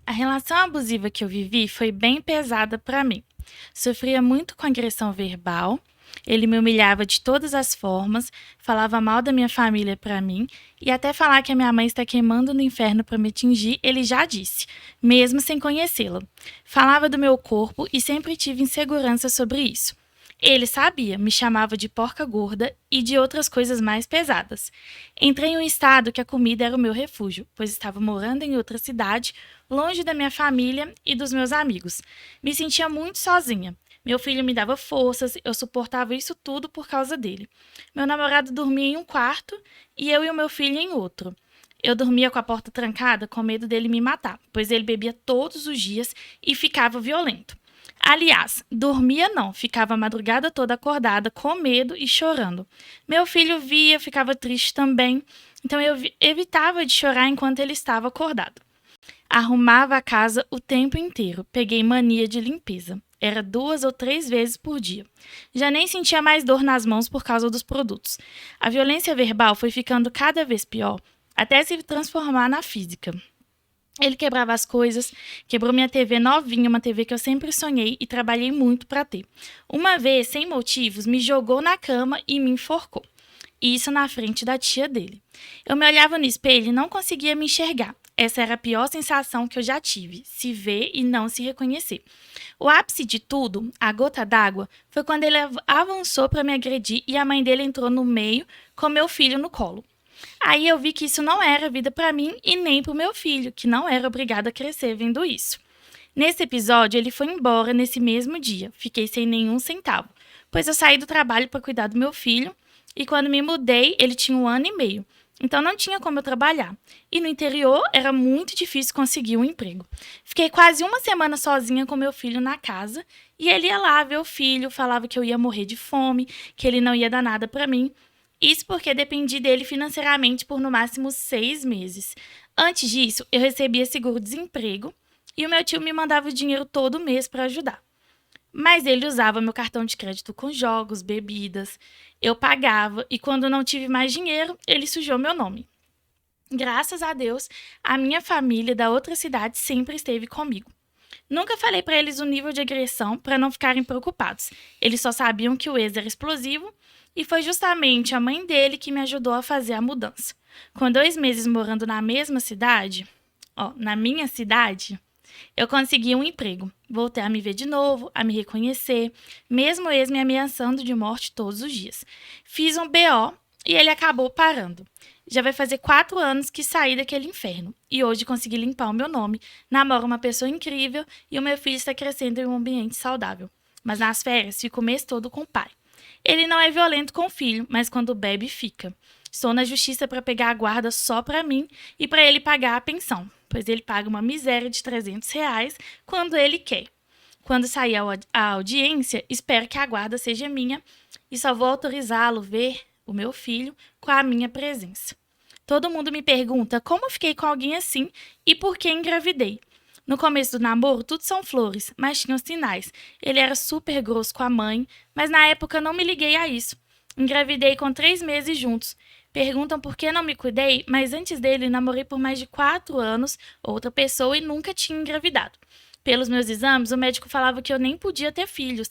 A relação abusiva que eu vivi foi bem pesada para mim. Sofria muito com agressão verbal, ele me humilhava de todas as formas, falava mal da minha família para mim e até falar que a minha mãe está queimando no inferno para me atingir, ele já disse, mesmo sem conhecê-la. Falava do meu corpo e sempre tive insegurança sobre isso. Ele sabia, me chamava de porca gorda e de outras coisas mais pesadas. Entrei em um estado que a comida era o meu refúgio, pois estava morando em outra cidade, longe da minha família e dos meus amigos. Me sentia muito sozinha. Meu filho me dava forças, eu suportava isso tudo por causa dele. Meu namorado dormia em um quarto e eu e o meu filho em outro. Eu dormia com a porta trancada com medo dele me matar, pois ele bebia todos os dias e ficava violento. Aliás, dormia não, ficava a madrugada toda acordada, com medo e chorando. Meu filho via, ficava triste também, então eu evitava de chorar enquanto ele estava acordado. Arrumava a casa o tempo inteiro, peguei mania de limpeza. Era 2 ou 3 vezes por dia. Já nem sentia mais dor nas mãos por causa dos produtos. A violência verbal foi ficando cada vez pior, até se transformar na física. Ele quebrava as coisas, quebrou minha TV novinha, uma TV que eu sempre sonhei e trabalhei muito para ter. Uma vez, sem motivos, me jogou na cama e me enforcou. Isso na frente da tia dele. Eu me olhava no espelho e não conseguia me enxergar. Essa era a pior sensação que eu já tive, se ver e não se reconhecer. O ápice de tudo, a gota d'água, foi quando ele avançou para me agredir e a mãe dele entrou no meio com meu filho no colo. Aí eu vi que isso não era vida para mim e nem para o meu filho, que não era obrigado a crescer vendo isso. Nesse episódio, ele foi embora nesse mesmo dia. Fiquei sem nenhum centavo, pois eu saí do trabalho para cuidar do meu filho e quando me mudei, ele tinha 1 ano e meio. Então não tinha como eu trabalhar. E no interior era muito difícil conseguir um emprego. Fiquei quase uma semana sozinha com meu filho na casa e ele ia lá ver o filho, falava que eu ia morrer de fome, que ele não ia dar nada para mim. Isso porque dependi dele financeiramente por no máximo 6 meses. Antes disso, eu recebia seguro-desemprego e o meu tio me mandava o dinheiro todo mês para ajudar. Mas ele usava meu cartão de crédito com jogos, bebidas. Eu pagava e quando não tive mais dinheiro, ele sujou meu nome. Graças a Deus, a minha família da outra cidade sempre esteve comigo. Nunca falei para eles o nível de agressão para não ficarem preocupados. Eles só sabiam que o ex era explosivo e foi justamente a mãe dele que me ajudou a fazer a mudança. Com 2 meses morando na mesma cidade, na minha cidade, eu consegui um emprego. Voltei a me ver de novo, a me reconhecer, mesmo o ex me ameaçando de morte todos os dias. Fiz um BO e ele acabou parando. Já vai fazer 4 anos que saí daquele inferno. E hoje consegui limpar o meu nome, namoro uma pessoa incrível e o meu filho está crescendo em um ambiente saudável. Mas nas férias fico o mês todo com o pai. Ele não é violento com o filho, mas quando bebe, fica. Estou na justiça para pegar a guarda só para mim e para ele pagar a pensão, pois ele paga uma miséria de R$ 300 quando ele quer. Quando sair a audiência, espero que a guarda seja minha e só vou autorizá-lo ver o meu filho com a minha presença. Todo mundo me pergunta como fiquei com alguém assim e por que engravidei. No começo do namoro, tudo são flores, mas tinham sinais. Ele era super grosso com a mãe, mas na época não me liguei a isso. Engravidei com 3 meses juntos. Perguntam por que não me cuidei, mas antes dele namorei por mais de 4 anos outra pessoa e nunca tinha engravidado. Pelos meus exames, o médico falava que eu nem podia ter filhos.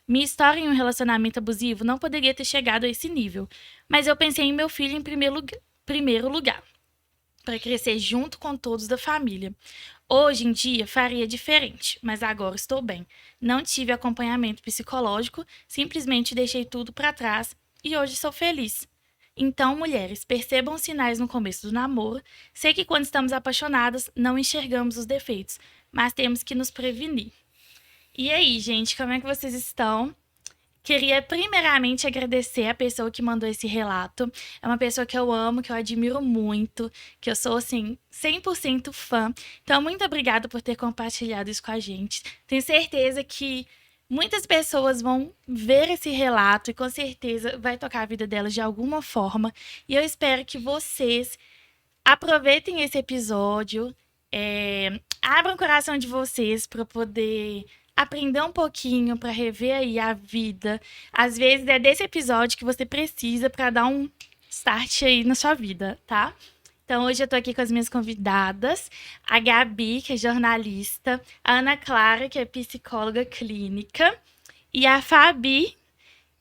Minha história em um relacionamento abusivo não poderia ter chegado a esse nível, mas eu pensei em meu filho em primeiro lugar, para crescer junto com todos da família. Hoje em dia faria diferente, mas agora estou bem. Não tive acompanhamento psicológico, simplesmente deixei tudo para trás e hoje sou feliz. Então, mulheres, percebam os sinais no começo do namoro. Sei que quando estamos apaixonadas não enxergamos os defeitos, mas temos que nos prevenir. E aí, gente, como é que vocês estão? Queria primeiramente agradecer a pessoa que mandou esse relato. É uma pessoa que eu amo, que eu admiro muito, que eu sou, assim, 100% fã. Então, muito obrigada por ter compartilhado isso com a gente. Tenho certeza que muitas pessoas vão ver esse relato e com certeza vai tocar a vida delas de alguma forma. E eu espero que vocês aproveitem esse episódio, abram o coração de vocês para poder aprender um pouquinho, para rever aí a vida. Às vezes é desse episódio que você precisa para dar um start aí na sua vida, tá? Então, hoje eu tô aqui com as minhas convidadas, a Gabi, que é jornalista, a Ana Clara, que é psicóloga clínica, e a Fabi,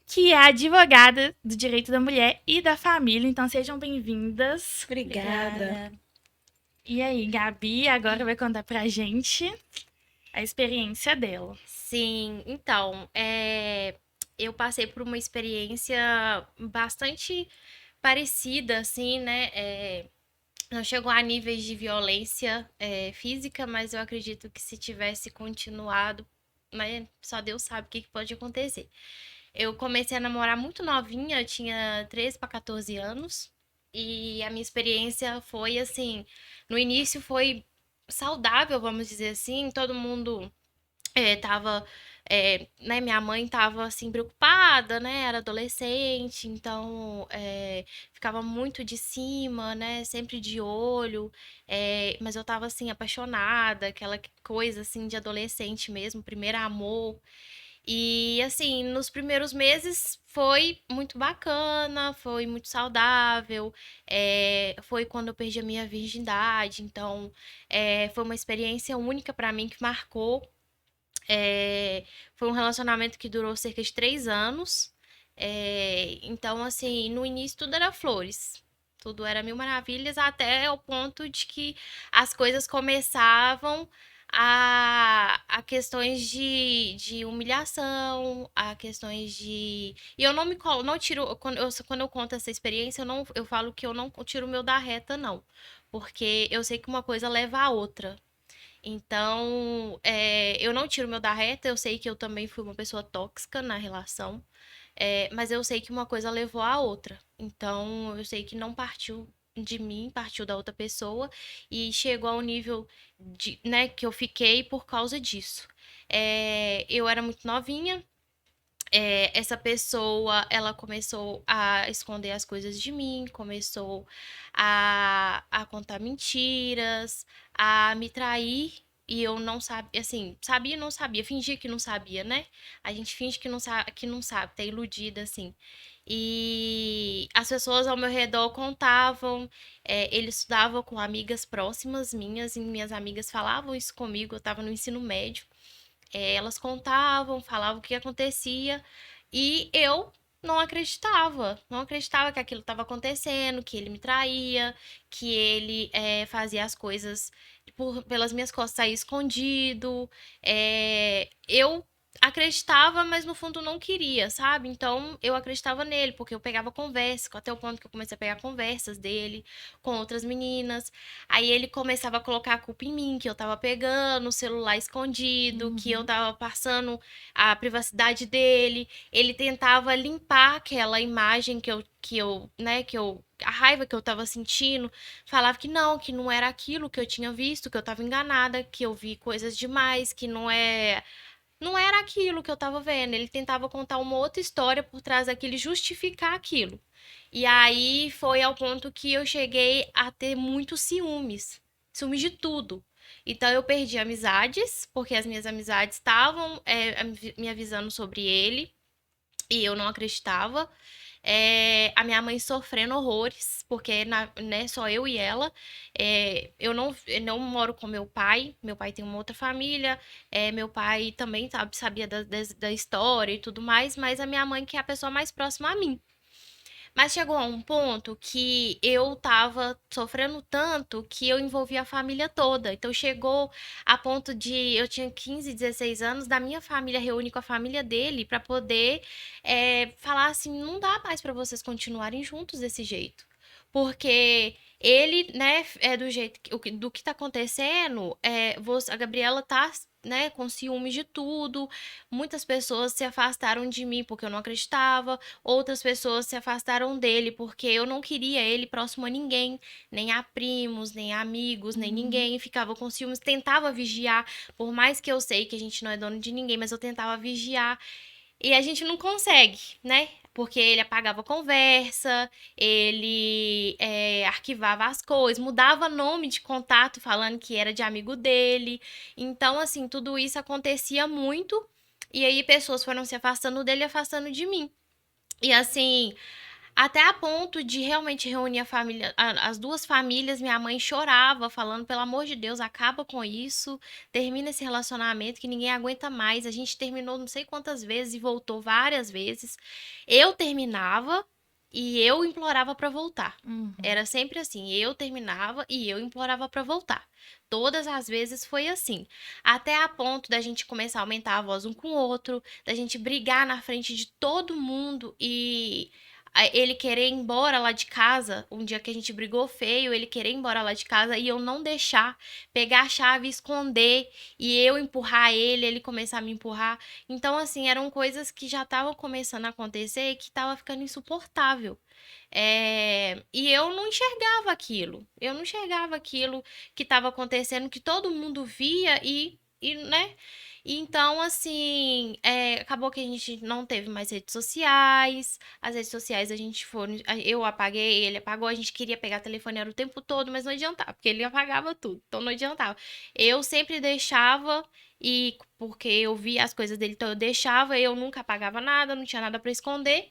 que é advogada do direito da mulher e da família. Então, sejam bem-vindas. Obrigada. E aí, Gabi agora vai contar pra gente a experiência dela. Sim, então, eu passei por uma experiência bastante parecida, assim, né? Não chegou a níveis de violência, física, mas eu acredito que se tivesse continuado, né, só Deus sabe o que pode acontecer. Eu comecei a namorar muito novinha, eu tinha 13 para 14 anos, e a minha experiência foi assim, no início foi saudável, vamos dizer assim, todo mundo tava, né, minha mãe tava assim preocupada, né, era adolescente, então ficava muito de cima, né, sempre de olho, mas eu tava assim apaixonada, aquela coisa assim de adolescente mesmo, primeiro amor. E assim, nos primeiros meses foi muito bacana, foi muito saudável, foi quando eu perdi a minha virgindade, então foi uma experiência única pra mim que marcou. É, Foi um relacionamento que durou cerca de 3 anos. Então, assim, no início tudo era flores. Tudo era mil maravilhas, até o ponto de que as coisas começavam a questões de humilhação, a questões de. E eu não não tiro. Quando eu conto essa experiência, eu falo que eu não tiro o meu da reta, não. Porque eu sei que uma coisa leva a outra. Então, eu não tiro meu da reta, eu sei que eu também fui uma pessoa tóxica na relação, mas eu sei que uma coisa levou a outra. Então, eu sei que não partiu de mim, partiu da outra pessoa e chegou ao nível de, né, que eu fiquei por causa disso. Eu era muito novinha, essa pessoa, ela começou a esconder as coisas de mim, começou a contar mentiras, a me trair, e eu não sabia, assim, sabia e não sabia, fingia que não sabia, né? A gente finge que não sabe, tá iludida, assim. E as pessoas ao meu redor contavam, ele estudava com amigas próximas minhas, e minhas amigas falavam isso comigo, eu tava no ensino médio. Elas contavam, falavam o que acontecia e eu não acreditava que aquilo estava acontecendo, que ele me traía, que ele fazia as coisas pelas minhas costas, saía escondido. Eu acreditava, mas no fundo não queria, sabe? Então eu acreditava nele, porque eu pegava conversa, até o ponto que eu comecei a pegar conversas dele com outras meninas. Aí ele começava a colocar a culpa em mim, que eu tava pegando o celular escondido, que eu tava passando a privacidade dele. Ele tentava limpar aquela imagem a raiva que eu tava sentindo, falava que não era aquilo que eu tinha visto, que eu tava enganada, que eu vi coisas demais, que não era aquilo que eu tava vendo. Ele tentava contar uma outra história por trás daquilo e justificar aquilo. E aí foi ao ponto que eu cheguei a ter muitos ciúmes. Ciúmes de tudo. Então eu perdi amizades, porque as minhas amizades estavam me avisando sobre ele e eu não acreditava. A minha mãe sofrendo horrores, porque né, só eu e ela. Eu não moro com meu pai tem uma outra família, meu pai também sabia da história e tudo mais, mas a minha mãe que é a pessoa mais próxima a mim. Mas chegou a um ponto que eu tava sofrendo tanto que eu envolvi a família toda. Então chegou a ponto de eu tinha 15, 16 anos, da minha família reunir com a família dele para poder falar assim, não dá mais para vocês continuarem juntos desse jeito. Porque ele, né, é do jeito do que tá acontecendo, a Gabriela tá, né, com ciúmes de tudo. Muitas pessoas se afastaram de mim porque eu não acreditava. Outras pessoas se afastaram dele porque eu não queria ele próximo a ninguém, nem a primos, nem a amigos, nem ninguém. Ficava com ciúmes, tentava vigiar, por mais que eu sei que a gente não é dono de ninguém, mas eu tentava vigiar. E a gente não consegue, né? Porque ele apagava a conversa, ele arquivava as coisas, mudava nome de contato falando que era de amigo dele. Então, assim, tudo isso acontecia muito. E aí pessoas foram se afastando dele e afastando de mim. E assim, Até a ponto de realmente reunir a família, as duas famílias, minha mãe chorava, falando, pelo amor de Deus, acaba com isso, termina esse relacionamento que ninguém aguenta mais. A gente terminou não sei quantas vezes e voltou várias vezes. Eu terminava e eu implorava pra voltar. Uhum. Era sempre assim, eu terminava e eu implorava pra voltar. Todas as vezes foi assim. Até a ponto da gente começar a aumentar a voz um com o outro, da gente brigar na frente de todo mundo e ele querer ir embora lá de casa, um dia que a gente brigou feio, ele querer ir embora lá de casa e eu não deixar, pegar a chave, esconder e eu empurrar ele, ele começar a me empurrar. Então, assim, eram coisas que já estavam começando a acontecer e que estava ficando insuportável. E eu não enxergava aquilo. Eu não enxergava aquilo que estava acontecendo, que todo mundo via né? Então, assim, acabou que a gente não teve mais redes sociais. As redes sociais a gente foi. Eu apaguei, ele apagou. A gente queria pegar telefone era o tempo todo, mas não adiantava, porque ele apagava tudo. Então não adiantava. Eu sempre deixava, e porque eu via as coisas dele, então eu deixava, eu nunca apagava nada, não tinha nada para esconder.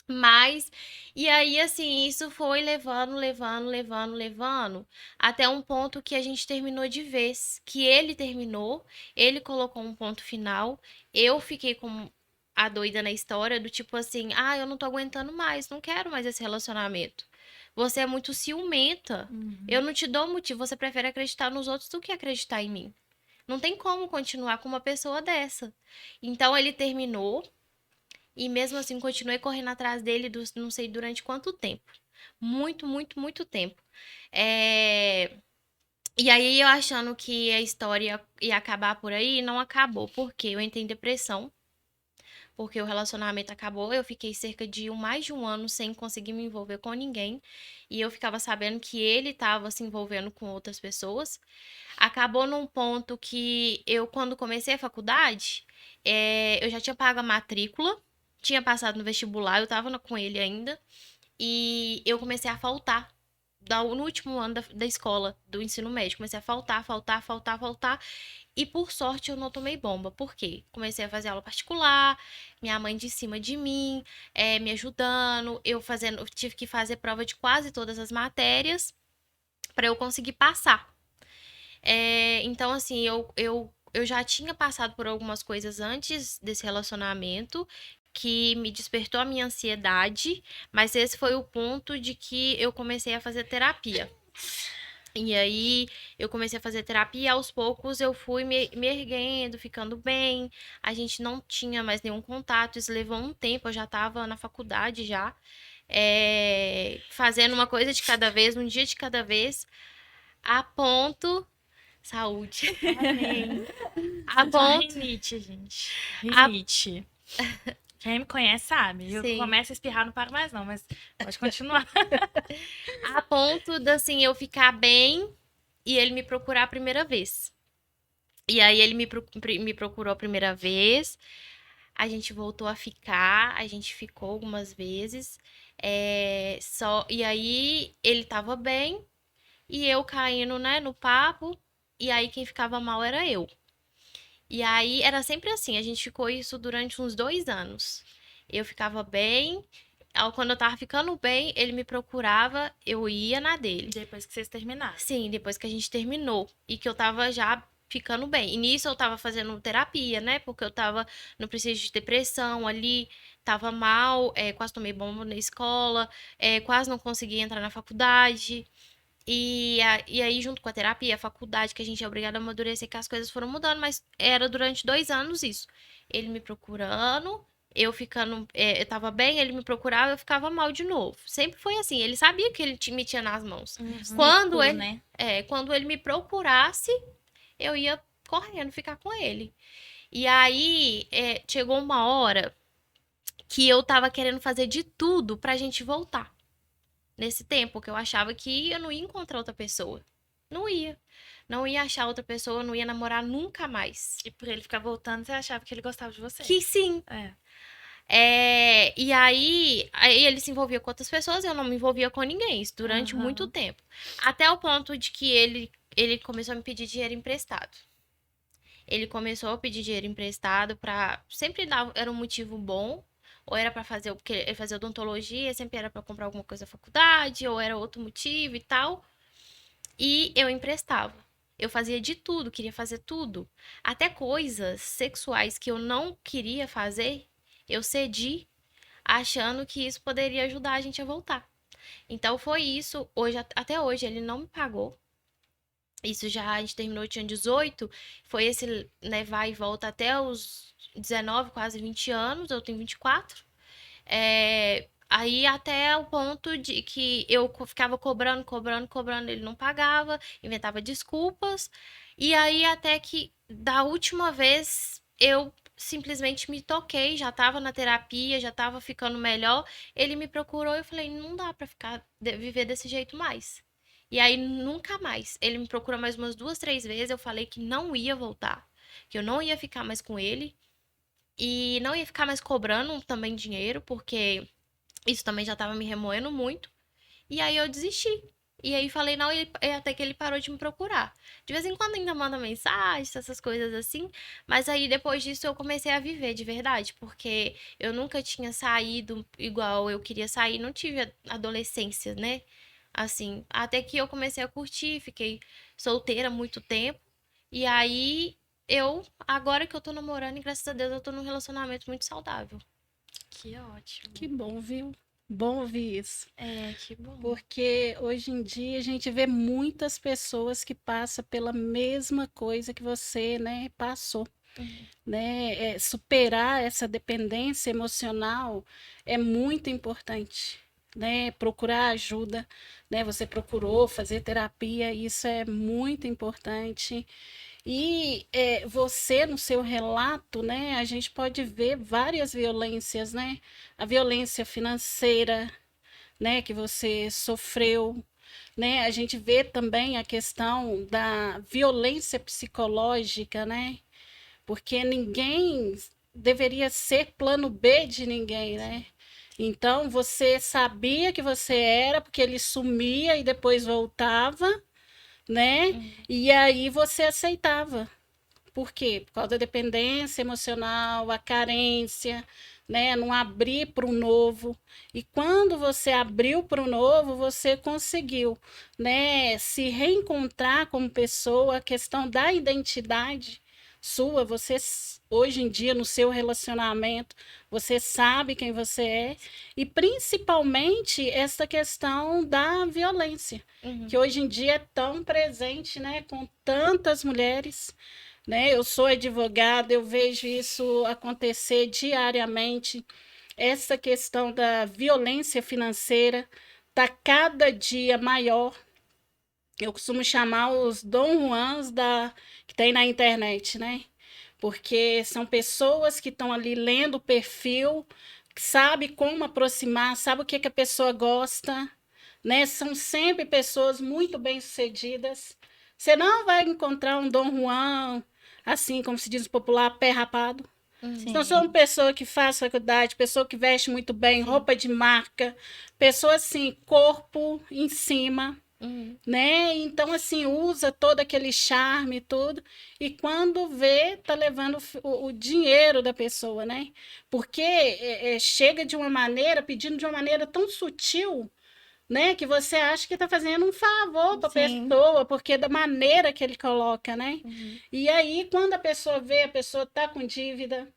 Mas, e aí, assim, isso foi levando, levando, levando, levando, até um ponto que a gente terminou de vez. Que ele terminou, ele colocou um ponto final, eu fiquei com a doida na história, do tipo assim, ah, eu não tô aguentando mais, não quero mais esse relacionamento. Você é muito ciumenta, eu Uhum. não te dou motivo, você prefere acreditar nos outros do que acreditar em mim. Não tem como continuar com uma pessoa dessa. Então ele terminou. E mesmo assim, continuei correndo atrás dele, não sei durante quanto tempo. Muito, muito, muito tempo. É, E aí, eu achando que a história ia acabar por aí, não acabou. Porque eu entrei em depressão, porque o relacionamento acabou. Eu fiquei cerca de mais de um ano sem conseguir me envolver com ninguém. E eu ficava sabendo que ele estava se envolvendo com outras pessoas. Acabou num ponto que eu, quando comecei a faculdade, eu já tinha pago a matrícula, tinha passado no vestibular, eu tava com ele ainda, e eu comecei a faltar. No último ano da escola, do ensino médio, comecei a faltar, faltar, faltar, faltar. E por sorte eu não tomei bomba. Por quê? Comecei a fazer aula particular, minha mãe de cima de mim, me ajudando, eu tive que fazer prova de quase todas as matérias para eu conseguir passar. Então, assim, eu já tinha passado por algumas coisas antes desse relacionamento que me despertou a minha ansiedade, mas esse foi o ponto de que eu comecei a fazer terapia. E aí eu comecei a fazer terapia e aos poucos eu fui me erguendo, ficando bem. A gente não tinha mais nenhum contato, isso levou um tempo, eu já estava na faculdade já, fazendo uma coisa de cada vez, um dia de cada vez, a ponto. Saúde. Amém. A Sinto uma ponto. rinite, gente. A... Rinite. Quem me conhece sabe. Eu Sim. começo a espirrar, não paro mais, não, mas pode continuar. A ponto de, assim, eu ficar bem e ele me procurar a primeira vez. E aí ele me procurou a primeira vez. A gente voltou a ficar. A gente ficou algumas vezes. E aí ele tava bem. E eu caindo, né, no papo. E aí quem ficava mal era eu. E aí era sempre assim, a gente ficou isso durante uns 2 anos. Eu ficava bem, quando eu tava ficando bem, ele me procurava, eu ia na dele. Depois que vocês terminaram. Sim, depois que a gente terminou. E que eu tava já ficando bem. E nisso eu tava fazendo terapia, né? Porque eu tava no processo de depressão ali, tava mal, quase tomei bomba na escola, quase não consegui entrar na faculdade. E aí, junto com a terapia, a faculdade, que a gente é obrigado a amadurecer, que as coisas foram mudando, mas era durante 2 anos isso. Ele me procurando, eu ficando. Eu tava bem, ele me procurava, eu ficava mal de novo. Sempre foi assim, ele sabia que ele me tinha nas mãos. Quando Mico, ele, né? quando ele me procurasse, eu ia correndo ficar com ele. E aí, chegou uma hora que eu tava querendo fazer de tudo pra gente voltar nesse tempo, que eu achava que eu não ia encontrar outra pessoa. Não ia. Não ia achar outra pessoa, não ia namorar nunca mais. E por ele ficar voltando, você achava que ele gostava de você. Que sim. É. E aí ele se envolvia com outras pessoas e eu não me envolvia com ninguém, isso durante muito Aham. tempo. Até o ponto de que ele começou a me pedir dinheiro emprestado. Ele começou a pedir dinheiro emprestado pra. Sempre dava, era um motivo bom, ou era pra fazer, porque ele fazia odontologia, sempre era pra comprar alguma coisa na faculdade, ou era outro motivo e tal. E eu emprestava. Eu fazia de tudo, queria fazer tudo. Até coisas sexuais que eu não queria fazer, eu cedi, achando que isso poderia ajudar a gente a voltar. Então foi isso. Hoje, até hoje, ele não me pagou. Isso já a gente terminou, eu tinha 18. Foi esse, né, vai e volta até os 19, quase 20 anos. Eu tenho 24. Aí até o ponto de que eu ficava cobrando, ele não pagava, inventava desculpas. E aí até que da última vez eu simplesmente me toquei, já tava na terapia, já tava ficando melhor. Ele me procurou e eu falei, não dá pra ficar viver desse jeito mais. E aí nunca mais. Ele me procurou mais umas 2, 3 vezes, eu falei que não ia voltar, que eu não ia ficar mais com ele e não ia ficar mais cobrando também dinheiro, porque isso também já tava me remoendo muito. E aí eu desisti. E aí falei, não, até que ele parou de me procurar. De vez em quando ainda manda mensagem, essas coisas assim. Mas aí depois disso eu comecei a viver de verdade. Porque eu nunca tinha saído igual eu queria sair. Não tive adolescência, né? Assim, até que eu comecei a curtir, fiquei solteira há muito tempo. E aí agora que eu tô namorando, e graças a Deus eu tô num relacionamento muito saudável. Que ótimo. Que bom, viu? Bom ouvir isso. Que bom. Porque hoje em dia a gente vê muitas pessoas que passam pela mesma coisa que você, né, passou. Né? Superar essa dependência emocional é muito importante. Né? Procurar ajuda, né? Você procurou fazer terapia, isso é muito importante. E você, no seu relato, né, a gente pode ver várias violências, né? A violência financeira, né, que você sofreu, né? A gente vê também a questão da violência psicológica, né? Porque ninguém deveria ser plano B de ninguém, né? Então, você sabia que você era, porque ele sumia e depois voltava, né? E aí você aceitava. Por quê? Por causa da dependência emocional, a carência, né? Não abrir para o novo. E quando você abriu para o novo, você conseguiu, né? Se reencontrar como pessoa, a questão da identidade sua, você hoje em dia no seu relacionamento, você sabe quem você é, e principalmente essa questão da violência, que hoje em dia é tão presente, né, com tantas mulheres, né? Eu sou advogada, eu vejo isso acontecer diariamente. Essa questão da violência financeira está cada dia maior. Eu costumo chamar os Dom Juans que tem na internet, né? Porque são pessoas que estão ali lendo o perfil, sabe como aproximar, sabe o que, que a pessoa gosta, né? São sempre pessoas muito bem-sucedidas. Você não vai encontrar um Dom Juan, assim como se diz o popular, pé rapado. Então, sou uma pessoa que faz faculdade, pessoa que veste muito bem, roupa de marca, pessoa assim, corpo em cima, né? Então, assim, usa todo aquele charme e tudo, e quando vê, tá levando o dinheiro da pessoa, né? Porque chega de uma maneira, pedindo de uma maneira tão sutil, né? Que você acha que está fazendo um favor para a pessoa, porque da maneira que ele coloca, né? E aí, quando a pessoa vê, a pessoa tá com dívida,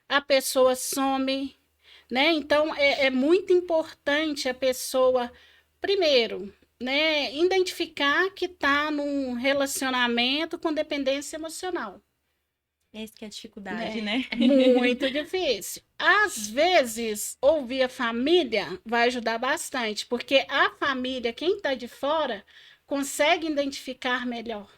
a pessoa some, né? Então, é muito importante a pessoa, primeiro, né, identificar que está num relacionamento com dependência emocional. Essa que é a dificuldade, né? Muito difícil. Às vezes, ouvir a família vai ajudar bastante, porque a família, quem está de fora, consegue identificar melhor.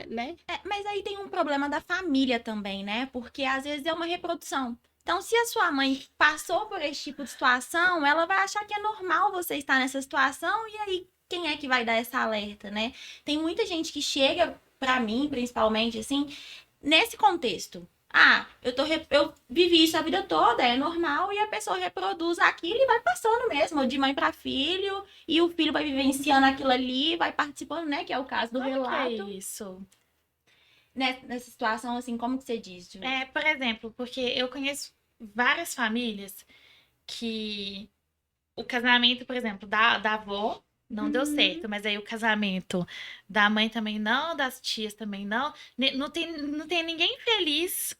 Né? Mas aí tem um problema da família também, né? Porque às vezes é uma reprodução. Então, se a sua mãe passou por esse tipo de situação, ela vai achar que é normal você estar nessa situação, e aí quem é que vai dar essa alerta, né? Tem muita gente que chega pra mim, principalmente, assim, nesse contexto. Ah, eu vivi isso a vida toda, é normal, e a pessoa reproduz aquilo e vai passando mesmo, de mãe para filho, e o filho vai vivenciando aquilo ali, vai participando, né? Que é o caso do relato. Que é isso? Nessa situação, assim, como que você diz, Ju? Por exemplo, porque eu conheço várias famílias que o casamento, por exemplo, da avó não deu certo, mas aí o casamento da mãe também não, das tias também não. Não tem ninguém feliz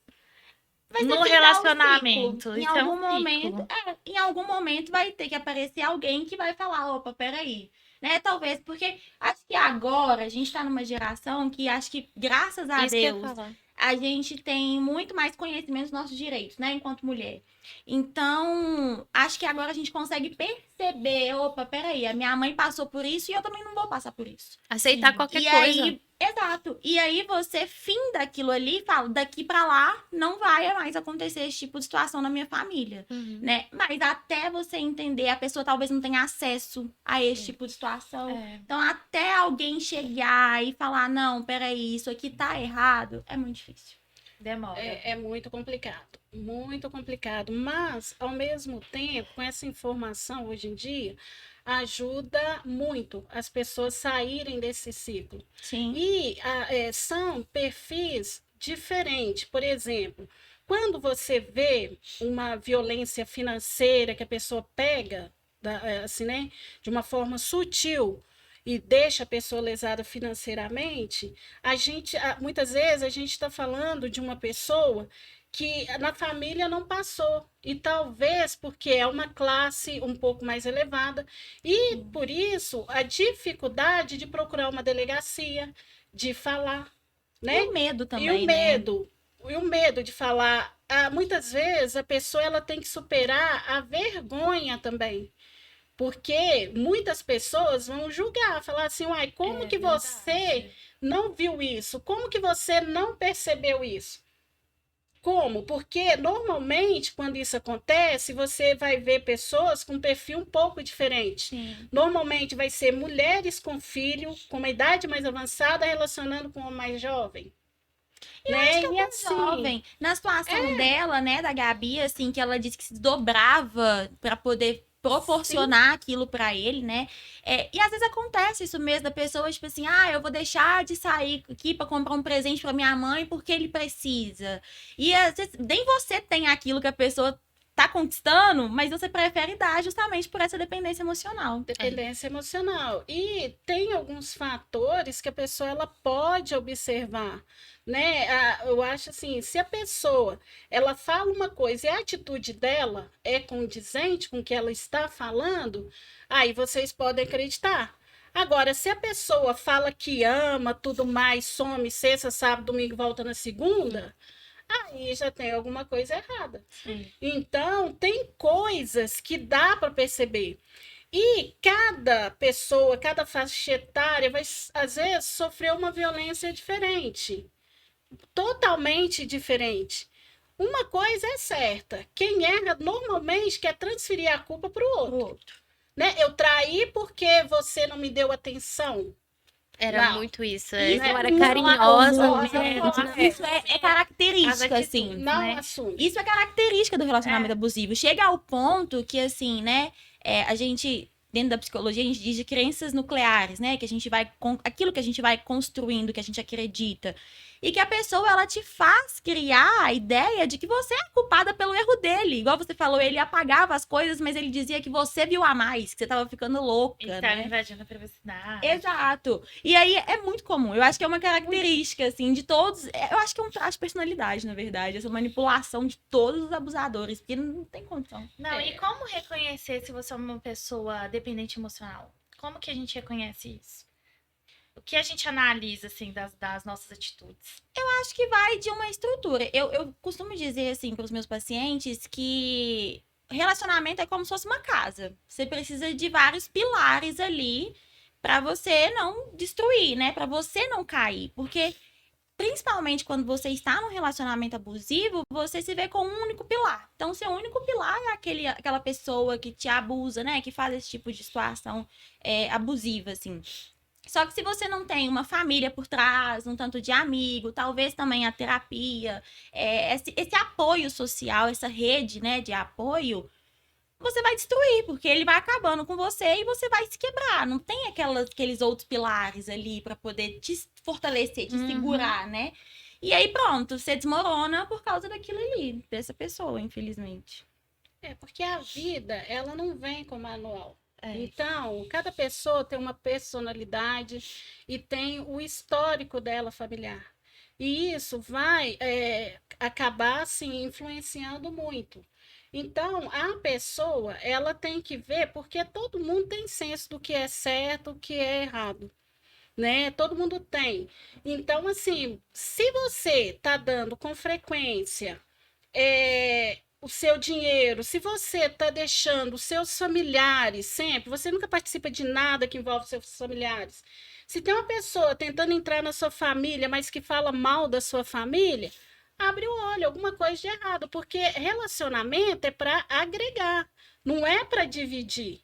Vai ser no findar o relacionamento. ciclo. Em Isso é um algum momento, ciclo. em algum momento vai ter que aparecer alguém que vai falar, opa, peraí. Né? Talvez, porque acho que agora a gente tá numa geração que acho que, graças a Isso que eu ia Deus, falar. a gente tem muito mais conhecimento dos nossos direitos, né, enquanto mulher. Então, acho que agora a gente consegue perceber, opa, peraí, a minha mãe passou por isso e eu também não vou passar por isso. Aceitar Sim. qualquer E coisa. aí, exato. E aí você finda aquilo ali e fala, daqui pra lá não vai mais acontecer esse tipo de situação na minha família, Uhum. né? Mas até você entender, a pessoa talvez não tenha acesso a esse tipo de situação. É. Então, até alguém chegar e falar, não, peraí, isso aqui tá errado, é muito difícil. Demora. É muito complicado. Mas, ao mesmo tempo, com essa informação hoje em dia, ajuda muito as pessoas saírem desse ciclo. Sim. E são perfis diferentes. Por exemplo, quando você vê uma violência financeira que a pessoa pega, assim, né, de uma forma sutil e deixa a pessoa lesada financeiramente, muitas vezes a gente está falando de uma pessoa que na família não passou, e talvez porque é uma classe um pouco mais elevada, e por isso a dificuldade de procurar uma delegacia, de falar, né? E o medo também, E o né? medo, e o medo de falar. Muitas vezes a pessoa ela tem que superar a vergonha também. Porque muitas pessoas vão julgar, falar assim, uai, como que você não viu isso? Como que você não percebeu isso? Como? Porque normalmente, quando isso acontece, você vai ver pessoas com um perfil um pouco diferente. Sim. Normalmente vai ser mulheres com filho, com uma idade mais avançada, relacionando com uma mais jovem. E eu Né? acho que E até assim, jovem, na situação dela, né, da Gabi, assim, que ela disse que se dobrava pra poder proporcionar aquilo pra ele, né? E às vezes acontece isso mesmo, da pessoa, tipo assim, eu vou deixar de sair aqui pra comprar um presente pra minha mãe porque ele precisa. E às vezes nem você tem aquilo que a pessoa tá conquistando, mas você prefere dar justamente por essa dependência emocional. dependência emocional. E tem alguns fatores que a pessoa ela pode observar, né? Eu acho assim, se a pessoa ela fala uma coisa e a atitude dela é condizente com o que ela está falando, aí vocês podem acreditar. Agora, se a pessoa fala que ama, tudo mais, some sexta, sábado, domingo, volta na segunda, aí já tem alguma coisa errada. Sim. Então, tem coisas que dá para perceber. E cada pessoa, cada faixa etária vai, às vezes, sofrer uma violência diferente. Totalmente diferente. Uma coisa é certa: quem erra normalmente quer transferir a culpa para o outro. Né? Eu traí porque você não me deu atenção. Era Não. muito isso. Isso Eu era é carinhosa. Isso é característica, As assim. atitudes, Não né? assume. Isso é característica do relacionamento abusivo. Chega ao ponto que, assim, né, a gente, dentro da psicologia, a gente diz de crenças nucleares, né? Que a gente vai, aquilo que a gente vai construindo, que a gente acredita. E que a pessoa, ela te faz criar a ideia de que você é culpada pelo erro dele. Igual você falou, ele apagava as coisas, mas ele dizia que você viu a mais, que você tava ficando louca, E tá né? invadindo a privacidade. Exato. E aí é muito comum. Eu acho que é uma característica, assim, de todos. Eu acho que é um traço de personalidade, na verdade. Essa manipulação de todos os abusadores. Porque não tem condição. Não, e como reconhecer se você é uma pessoa dependente emocional? Como que a gente reconhece isso? O que a gente analisa, assim, das nossas atitudes? Acho que vai de uma estrutura. Eu costumo dizer, assim, para os meus pacientes que relacionamento é como se fosse uma casa. Você precisa de vários pilares ali para você não destruir, né? Para você não cair. Porque principalmente quando você está num relacionamento abusivo, você se vê com um único pilar. Então, seu único pilar é aquela pessoa que te abusa, né? Que faz esse tipo de situação abusiva, assim. Só que se você não tem uma família por trás, um tanto de amigo, talvez também a terapia, esse apoio social, essa rede, né, de apoio, você vai destruir, porque ele vai acabando com você e você vai se quebrar. Não tem aqueles outros pilares ali para poder te fortalecer, te segurar, né? E aí pronto, você desmorona por causa daquilo ali, dessa pessoa, infelizmente. Porque a vida, ela não vem com manual. É. Então, cada pessoa tem uma personalidade e tem o histórico dela familiar. E isso vai acabar, assim, influenciando muito. Então, a pessoa, ela tem que ver, porque todo mundo tem senso do que é certo, o que é errado, né? Todo mundo tem. Então, assim, se você está dando com frequência o seu dinheiro, se você está deixando os seus familiares sempre, você nunca participa de nada que envolve seus familiares. Se tem uma pessoa tentando entrar na sua família, mas que fala mal da sua família, abre o olho, alguma coisa de errado, porque relacionamento é para agregar, não é para dividir.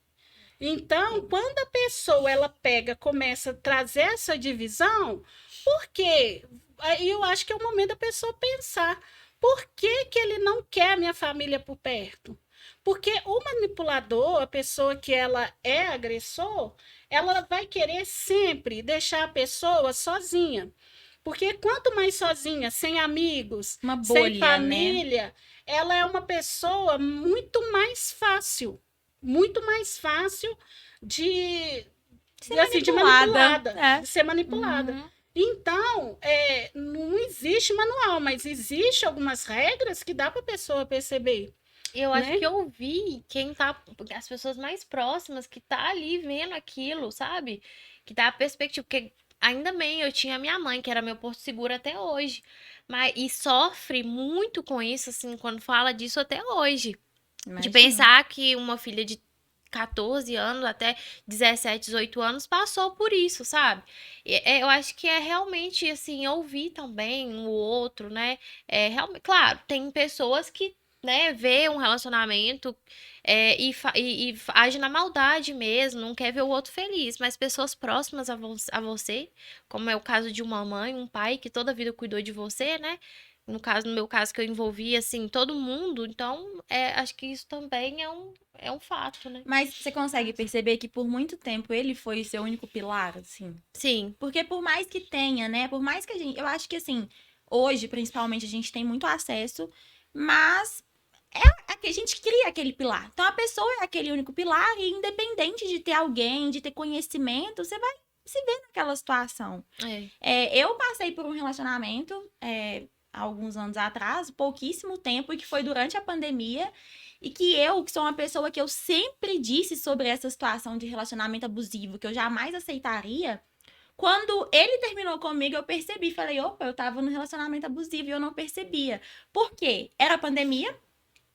Então, quando a pessoa ela começa a trazer essa divisão, por quê? Aí eu acho que é o momento da pessoa pensar. Por que que ele não quer a minha família por perto? Porque o manipulador, a pessoa que ela é agressor, ela vai querer sempre deixar a pessoa sozinha. Porque quanto mais sozinha, sem amigos, Uma sem bolha, né? família, ela é uma pessoa muito mais fácil de Ser assim, manipulada. É. de ser manipulada. Uhum. Então, não existe manual, mas existe algumas regras que dá para a pessoa perceber. Eu acho Né? que eu vi as pessoas mais próximas que tá ali vendo aquilo, sabe? Que dá a perspectiva, porque ainda bem, eu tinha minha mãe, que era meu porto seguro até hoje, e sofre muito com isso, assim, quando fala disso até hoje. De Imagina. pensar que uma filha de 14 anos até 17, 18 anos passou por isso, sabe? Eu acho que é realmente, assim, ouvir também o outro, né? Realmente, claro, tem pessoas que, né, vê um relacionamento e age na maldade mesmo, não quer ver o outro feliz, mas pessoas próximas a você, como é o caso de uma mãe, um pai que toda a vida cuidou de você, né? No meu caso, que eu envolvi, assim, todo mundo. Então, acho que isso também é um fato, né? Mas você consegue perceber que por muito tempo ele foi seu único pilar, assim? Sim, Porque por mais que tenha, né? Por mais que a gente. Eu acho que assim, hoje, principalmente, a gente tem muito acesso, mas é que a gente cria aquele pilar. Então a pessoa é aquele único pilar, e independente de ter alguém, de ter conhecimento, você vai se ver naquela situação. Eu passei por um relacionamento há alguns anos atrás, pouquíssimo tempo, e que foi durante a pandemia. E que sou uma pessoa que eu sempre disse sobre essa situação de relacionamento abusivo, que eu jamais aceitaria. Quando ele terminou comigo, eu percebi. Falei, opa, eu tava num relacionamento abusivo e eu não percebia. Por quê? Era pandemia,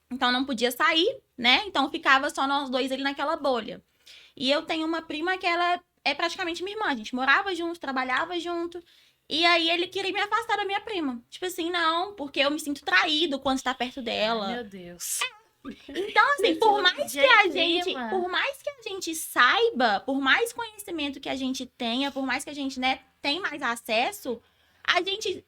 então não podia sair, né? Então ficava só nós dois ali naquela bolha. E eu tenho uma prima que ela é praticamente minha irmã. A gente morava junto, trabalhava junto. E aí ele queria me afastar da minha prima. Tipo assim, não, porque eu me sinto traído quando está perto dela. Meu Deus. Então, assim, por mais que a gente, prima. por mais que a gente saiba, por mais conhecimento que a gente tenha, por mais que a gente, né, tem mais acesso,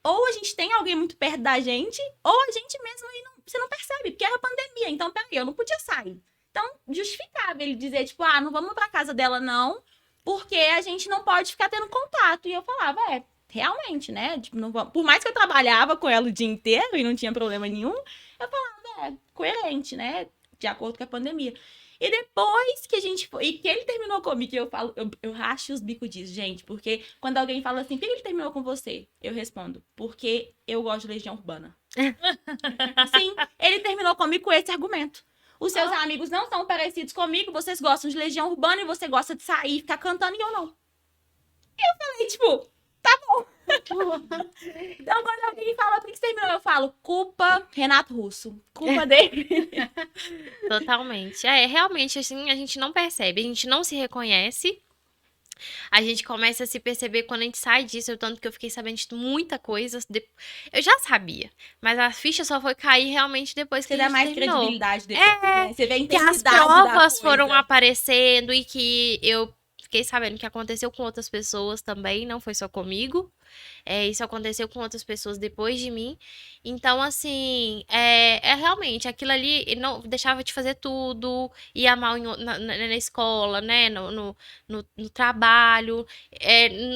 ou a gente tem alguém muito perto da gente, ou a gente mesmo você não percebe, porque era pandemia. Então, peraí, eu não podia sair. Então, justificável ele dizer, tipo, não vamos pra casa dela, não, porque a gente não pode ficar tendo contato. E eu falava, realmente, né? Tipo, não vamos... Por mais que eu trabalhava com ela o dia inteiro e não tinha problema nenhum, eu falava, coerente, né? De acordo com a pandemia. E depois que a gente foi, e que ele terminou comigo, eu falo, eu racho os bicos disso, gente, porque quando alguém fala assim, por que ele terminou com você? Eu respondo, porque eu gosto de Legião Urbana. Sim, ele terminou comigo com esse argumento. Os seus amigos não são parecidos comigo, vocês gostam de Legião Urbana e você gosta de sair, ficar cantando e eu não. Eu falei, tipo, tá bom. Então, quando alguém fala por que você terminou, eu falo, culpa Renato Russo. Culpa dele. Totalmente. Realmente, assim, a gente não percebe, a gente não se reconhece. A gente começa a se perceber quando a gente sai disso, tanto que eu fiquei sabendo de muita coisa. Eu já sabia, mas a ficha só foi cair realmente depois que Você a dá gente mais terminou. credibilidade depois, né? Você vê a Que as intensidade da provas coisa. foram aparecendo e que eu fiquei sabendo que aconteceu com outras pessoas também, não foi só comigo. Isso aconteceu com outras pessoas depois de mim. Então, assim, realmente aquilo ali não deixava de fazer tudo, ia mal na escola, né? No trabalho.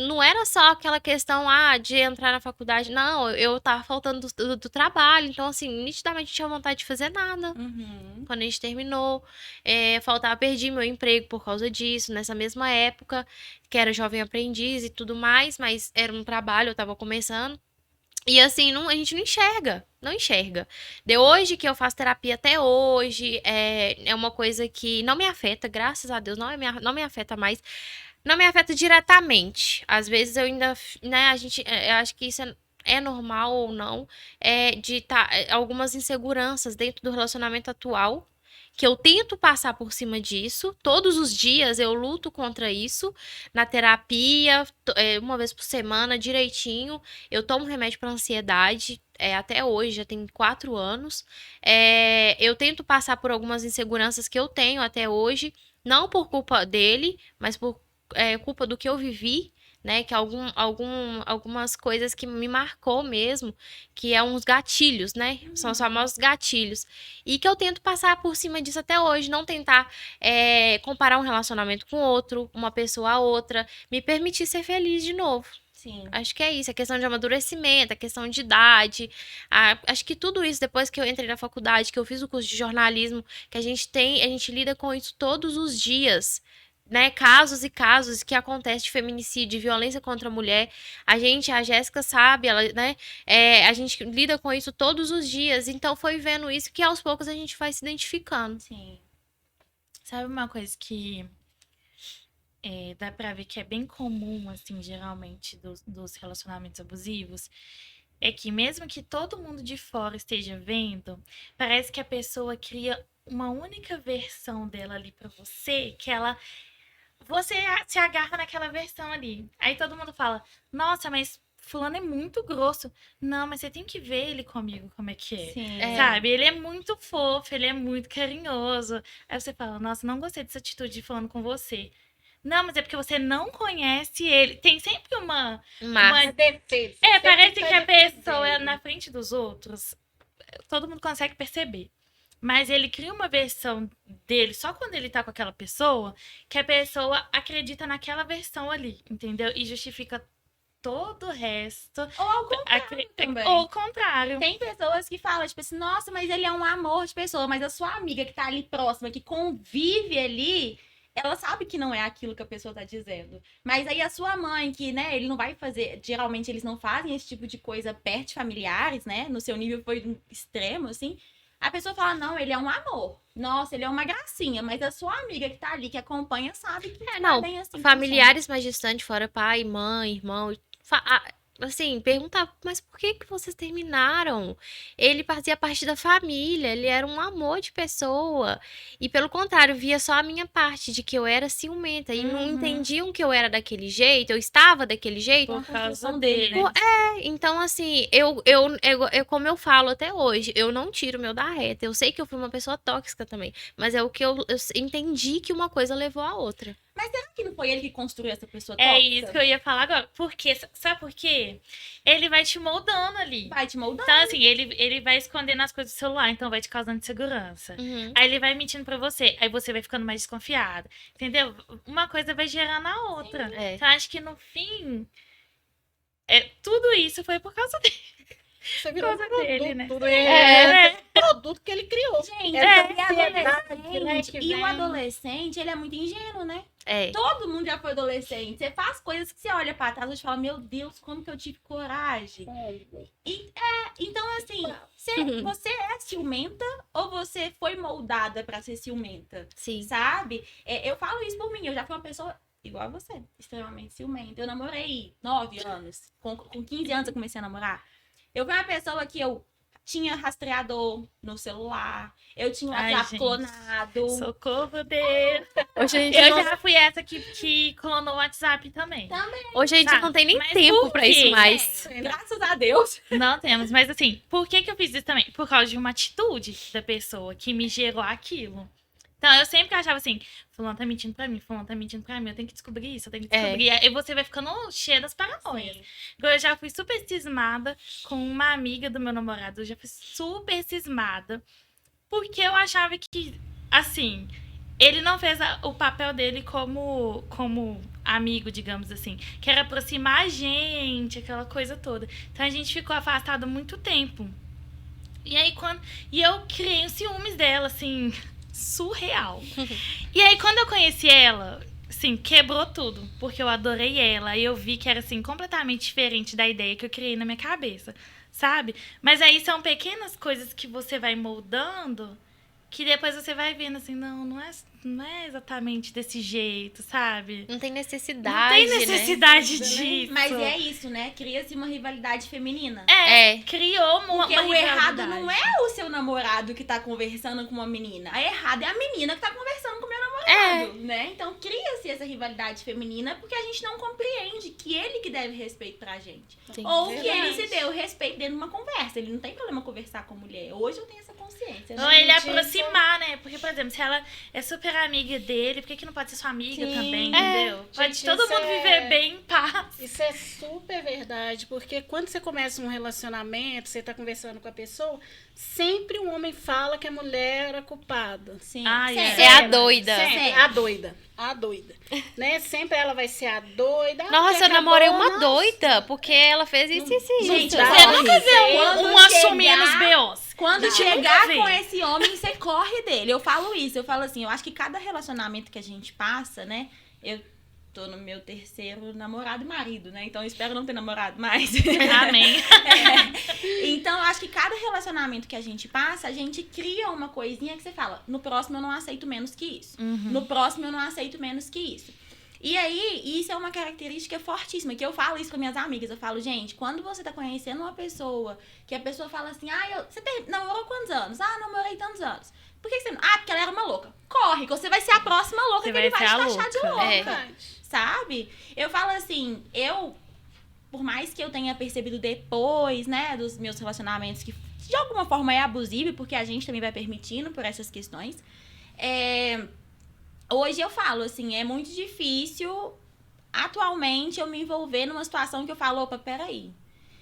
Não era só aquela questão de entrar na faculdade. Não, eu tava faltando do trabalho. Então, assim, nitidamente não tinha vontade de fazer nada. Uhum. Quando a gente terminou, perdi meu emprego por causa disso, nessa mesma época, que era jovem aprendiz e tudo mais, mas era um trabalho, eu tava começando. E assim, a gente não enxerga. De hoje que eu faço terapia até hoje, é uma coisa que não me afeta, graças a Deus, não me afeta mais. Não me afeta diretamente. Às vezes eu ainda, né, eu acho que isso é normal ou não, de algumas inseguranças dentro do relacionamento atual, que eu tento passar por cima disso. Todos os dias eu luto contra isso, na terapia, uma vez por semana, direitinho. Eu tomo remédio para ansiedade, até hoje, já tem 4 anos. Eu tento passar por algumas inseguranças que eu tenho até hoje, não por culpa dele, mas por culpa do que eu vivi, né? Que algumas coisas que me marcou mesmo, que é uns gatilhos, né? São os famosos gatilhos. E que eu tento passar por cima disso até hoje, não tentar comparar um relacionamento com outro, uma pessoa a outra, me permitir ser feliz de novo. Sim. Acho que é isso, a questão de amadurecimento, a questão de idade. Acho que tudo isso, depois que eu entrei na faculdade, que eu fiz o curso de jornalismo, que a gente lida com isso todos os dias, né? Casos e casos que acontecem de feminicídio, de violência contra a mulher. A Jéssica sabe, ela, né? A gente lida com isso todos os dias. Então foi vendo isso que aos poucos a gente vai se identificando. Sim. Sabe uma coisa que dá pra ver que é bem comum, assim, geralmente, dos relacionamentos abusivos? É que mesmo que todo mundo de fora esteja vendo, parece que a pessoa cria uma única versão dela ali pra você, você se agarra naquela versão ali. Aí todo mundo fala: nossa, mas fulano é muito grosso. Não, mas você tem que ver ele comigo, como é que é. Sim. Sabe? Ele é muito fofo, ele é muito carinhoso. Aí você fala: nossa, não gostei dessa atitude de fulano com você. Não, mas é porque você não conhece ele. Tem sempre uma defesa. parece que a pessoa é na frente dos outros. Todo mundo consegue perceber. Mas ele cria uma versão dele só quando ele tá com aquela pessoa, que a pessoa acredita naquela versão ali, entendeu? E justifica todo o resto. Ou ao contrário também. Ou o contrário. Tem pessoas que falam, tipo assim, nossa, mas ele é um amor de pessoa, mas a sua amiga que tá ali próxima, que convive ali, ela sabe que não é aquilo que a pessoa tá dizendo. Mas aí a sua mãe, que, né, ele não vai fazer, geralmente eles não fazem esse tipo de coisa perto de familiares, né? No seu nível foi extremo, assim. A pessoa fala: não, ele é um amor. Nossa, ele é uma gracinha. Mas a sua amiga que tá ali, que acompanha, sabe que Não, é bem assim. familiares mais distantes, fora pai, mãe, irmão, assim, perguntar: mas por que vocês terminaram? Ele fazia parte da família, ele era um amor de pessoa. E pelo contrário, via só a minha parte, de que eu era ciumenta. E não entendiam que eu era daquele jeito, eu estava daquele jeito. Por causa dele, dele. né? Então, assim, como eu falo até hoje, eu não tiro o meu da reta. Eu sei que eu fui uma pessoa tóxica também, mas é o que eu entendi, que uma coisa levou a outra. Mas será que não foi ele que construiu essa pessoa É tóxica? isso que eu ia falar agora. Por quê? Sabe por quê? Ele vai te moldando ali. Vai te moldando. Então, assim, ele vai escondendo as coisas do celular, então vai te causando insegurança. Aí ele vai mentindo pra você, aí você vai ficando mais desconfiada. Entendeu? Uma coisa vai gerando a outra. Sim, Então, acho que no fim, tudo isso foi por causa dele. Você virou Por causa dele, né? Produto que ele criou. Gente, E o adolescente, ele é muito ingênuo, né? É. Todo mundo já foi adolescente. Você faz coisas que você olha pra trás e fala: meu Deus, como que eu tive coragem? Então, assim, você é ciumenta ou você foi moldada pra ser ciumenta? Sim. Sabe? Eu falo isso por mim. Eu já fui uma pessoa igual a você, extremamente ciumenta. Eu namorei 9 anos. Com 15 anos eu comecei a namorar. Eu fui uma pessoa que eu tinha rastreador no celular. Eu tinha um WhatsApp clonado. Socorro dele. Hoje a gente Eu já fui essa que clonou o WhatsApp também. Hoje a gente não tem nem Mas tempo por pra quê? isso mais. Graças a Deus. Não temos, mas assim, por que eu fiz isso também? Por causa de uma atitude da pessoa que me gerou aquilo. Então, eu sempre achava assim, fulano tá mentindo pra mim, fulano tá mentindo pra mim, eu tenho que descobrir isso, eu tenho que descobrir. Aí você vai ficando cheia das paranoias. Eu já fui super cismada com uma amiga do meu namorado, eu já fui super cismada, porque eu achava que, assim, ele não fez o papel dele como amigo, digamos assim, que era aproximar a gente, aquela coisa toda. Então a gente ficou afastado muito tempo. E aí eu criei um ciúmes dela, assim, surreal. E aí quando eu conheci ela, assim, quebrou tudo, porque eu adorei ela e eu vi que era assim completamente diferente da ideia que eu criei na minha cabeça, sabe? Mas aí são pequenas coisas que você vai moldando, que depois você vai vendo assim, não é exatamente desse jeito, sabe? Não tem Não necessidade, tem necessidade disso. Mas é isso, né? Cria-se uma rivalidade feminina. É. Criou uma Porque o errado rivalidade. não é o seu namorado que tá conversando com uma menina. A errada é a menina que tá conversando com o meu namorado, né? Então cria-se essa rivalidade feminina porque a gente não compreende que ele que deve respeito pra gente. Sim. Ou que ele Verdade. se deu respeito dentro de uma conversa. Ele não tem problema conversar com mulher. Hoje eu tenho essa consciência. Ou Né? ele Gente, aproximar, né? Porque, por exemplo, se ela é super amiga dele, por que não pode ser sua amiga Sim. também, entendeu? Pode Gente, todo isso mundo é- viver bem em paz. Isso é super verdade, porque quando você começa um relacionamento, você tá conversando com a pessoa, sempre o homem fala que a mulher era culpada. Sim. Ai, Sempre. É a doida. Sempre, Sempre. a doida, né? Sempre ela vai ser a doida. Nossa, porque eu namorei acabou, uma nossa. doida, porque ela fez isso e isso. Gente, dá. Você nunca vê Quando um assumindo os chegar- BOs. Quando Não, chegar nunca vi. com esse homem, você corre dele. Eu falo isso, eu falo assim, eu acho que cada relacionamento que a gente passa, né? Eu tô no meu terceiro namorado e marido, né? Então eu espero não ter namorado mais. Amém. Então eu acho que cada relacionamento que a gente passa, a gente cria uma coisinha que você fala, no próximo eu não aceito menos que isso. No próximo eu não aceito menos que isso. E aí, isso é uma característica fortíssima, que eu falo isso com minhas amigas. Eu falo, gente, quando você tá conhecendo uma pessoa, que a pessoa fala assim, você namorou quantos anos? Namorei tantos anos. Por que você não? Porque ela era uma louca. Corre, que você vai ser a próxima louca Você que ele vai vai ser te a taxar de louca. louca. É. Verdade. Sabe? Eu falo assim, por mais que eu tenha percebido depois, né, dos meus relacionamentos, que de alguma forma é abusivo, porque a gente também vai permitindo por essas questões, hoje eu falo, assim, é muito difícil, atualmente, eu me envolver numa situação que eu falo, opa, peraí,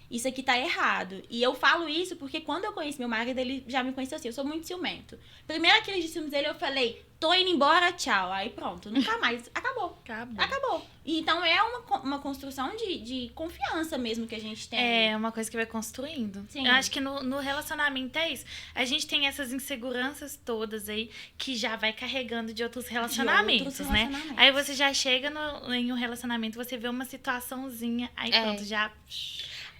isso aqui tá errado. E eu falo isso porque quando eu conheci meu marido, ele já me conheceu assim, eu sou muito ciumento. Primeira crise de ciúmes dele, eu falei, tô indo embora, tchau. Aí pronto, nunca mais, acabou. Acabou. Então é uma construção de confiança mesmo que a gente tem. É uma coisa que vai construindo. Sim. Eu acho que no relacionamento é isso. A gente tem essas inseguranças todas aí que já vai carregando de outros relacionamentos, né? relacionamentos. Aí você já chega em um relacionamento, você vê uma situaçãozinha, aí pronto, já...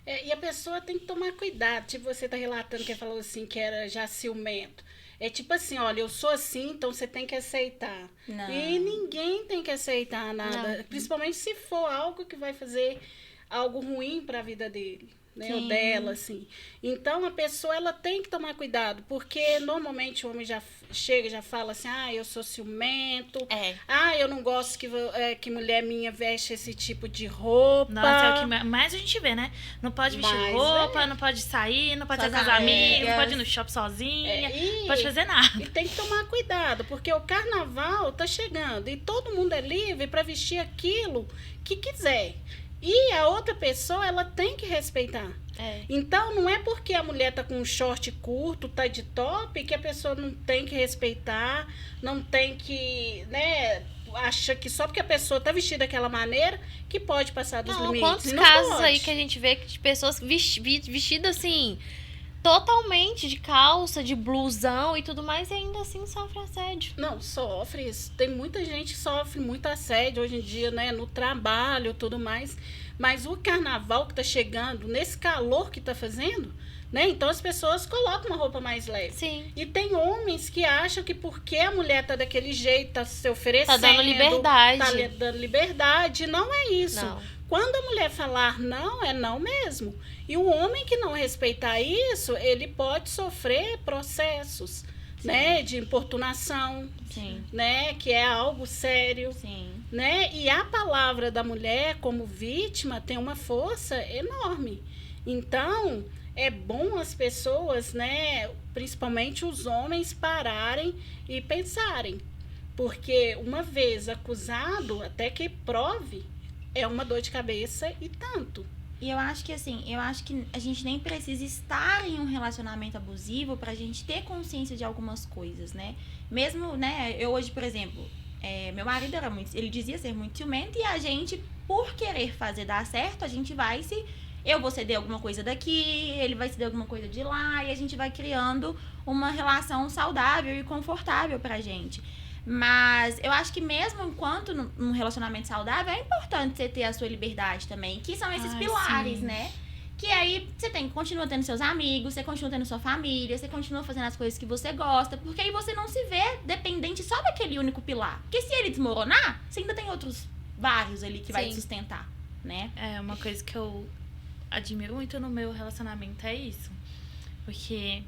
E a pessoa tem que tomar cuidado. Tipo, você tá relatando que ele falou assim, que era já ciumento. É tipo assim, olha, eu sou assim, então você tem que aceitar. Não. E ninguém tem que aceitar nada. Não. Principalmente se for algo que vai fazer algo ruim para a vida dele, né? Ou Sim. dela, assim. Então, a pessoa, ela tem que tomar cuidado. Porque, normalmente, o homem já chega e já fala assim, eu sou ciumento. Eu não gosto que mulher minha veste esse tipo de roupa. Nossa, é o que mais a gente vê, né? Não pode vestir Mas roupa, não pode sair, não pode sair com os Sozinha. amigos, não pode ir no shopping sozinha, não pode fazer nada. E tem que tomar cuidado, porque o carnaval tá chegando e todo mundo é livre para vestir aquilo que quiser. E a outra pessoa, ela tem que respeitar. Então, não é porque a mulher tá com um short curto, tá de top, que a pessoa não tem que respeitar, não tem que, né, acha que só porque a pessoa tá vestida daquela maneira que pode passar dos limites. Quantos Não casos pode. aí que a gente vê de pessoas vestidas assim, totalmente de calça, de blusão e tudo mais, e ainda assim sofre assédio. Não, sofre isso. Tem muita gente que sofre muito assédio hoje em dia, né? No trabalho e tudo mais. Mas o carnaval que tá chegando, nesse calor que tá fazendo, né? Então as pessoas colocam uma roupa mais leve. Sim. E tem homens que acham que porque a mulher tá daquele jeito, tá se oferecendo... Tá dando liberdade. Tá dando liberdade. Não é isso. Não. Quando a mulher falar não, é não mesmo. E o homem que não respeitar isso, ele pode sofrer processos, né? De importunação, Sim, né? Que é algo sério, sim. né? E a palavra da mulher como vítima tem uma força enorme. Então, é bom as pessoas, né? Principalmente os homens, pararem e pensarem, Porque uma vez acusado, até que prove, é uma dor de cabeça e tanto. E eu acho que assim, a gente nem precisa estar em um relacionamento abusivo pra gente ter consciência de algumas coisas, né? Mesmo, né, eu hoje, por exemplo, meu marido ele dizia ser muito ciumento e a gente, por querer fazer dar certo, a gente vai eu vou ceder alguma coisa daqui, ele vai ceder alguma coisa de lá e a gente vai criando uma relação saudável e confortável pra gente. Mas eu acho que mesmo enquanto num relacionamento saudável, é importante você ter a sua liberdade também, que são esses pilares, sim. né? Que aí você continua tendo seus amigos, você continua tendo sua família, você continua fazendo as coisas que você gosta, porque aí você não se vê dependente só daquele único pilar. Porque se ele desmoronar, você ainda tem outros vários ali que vai te sustentar, né? É, uma coisa que eu admiro muito no meu relacionamento é isso. Porque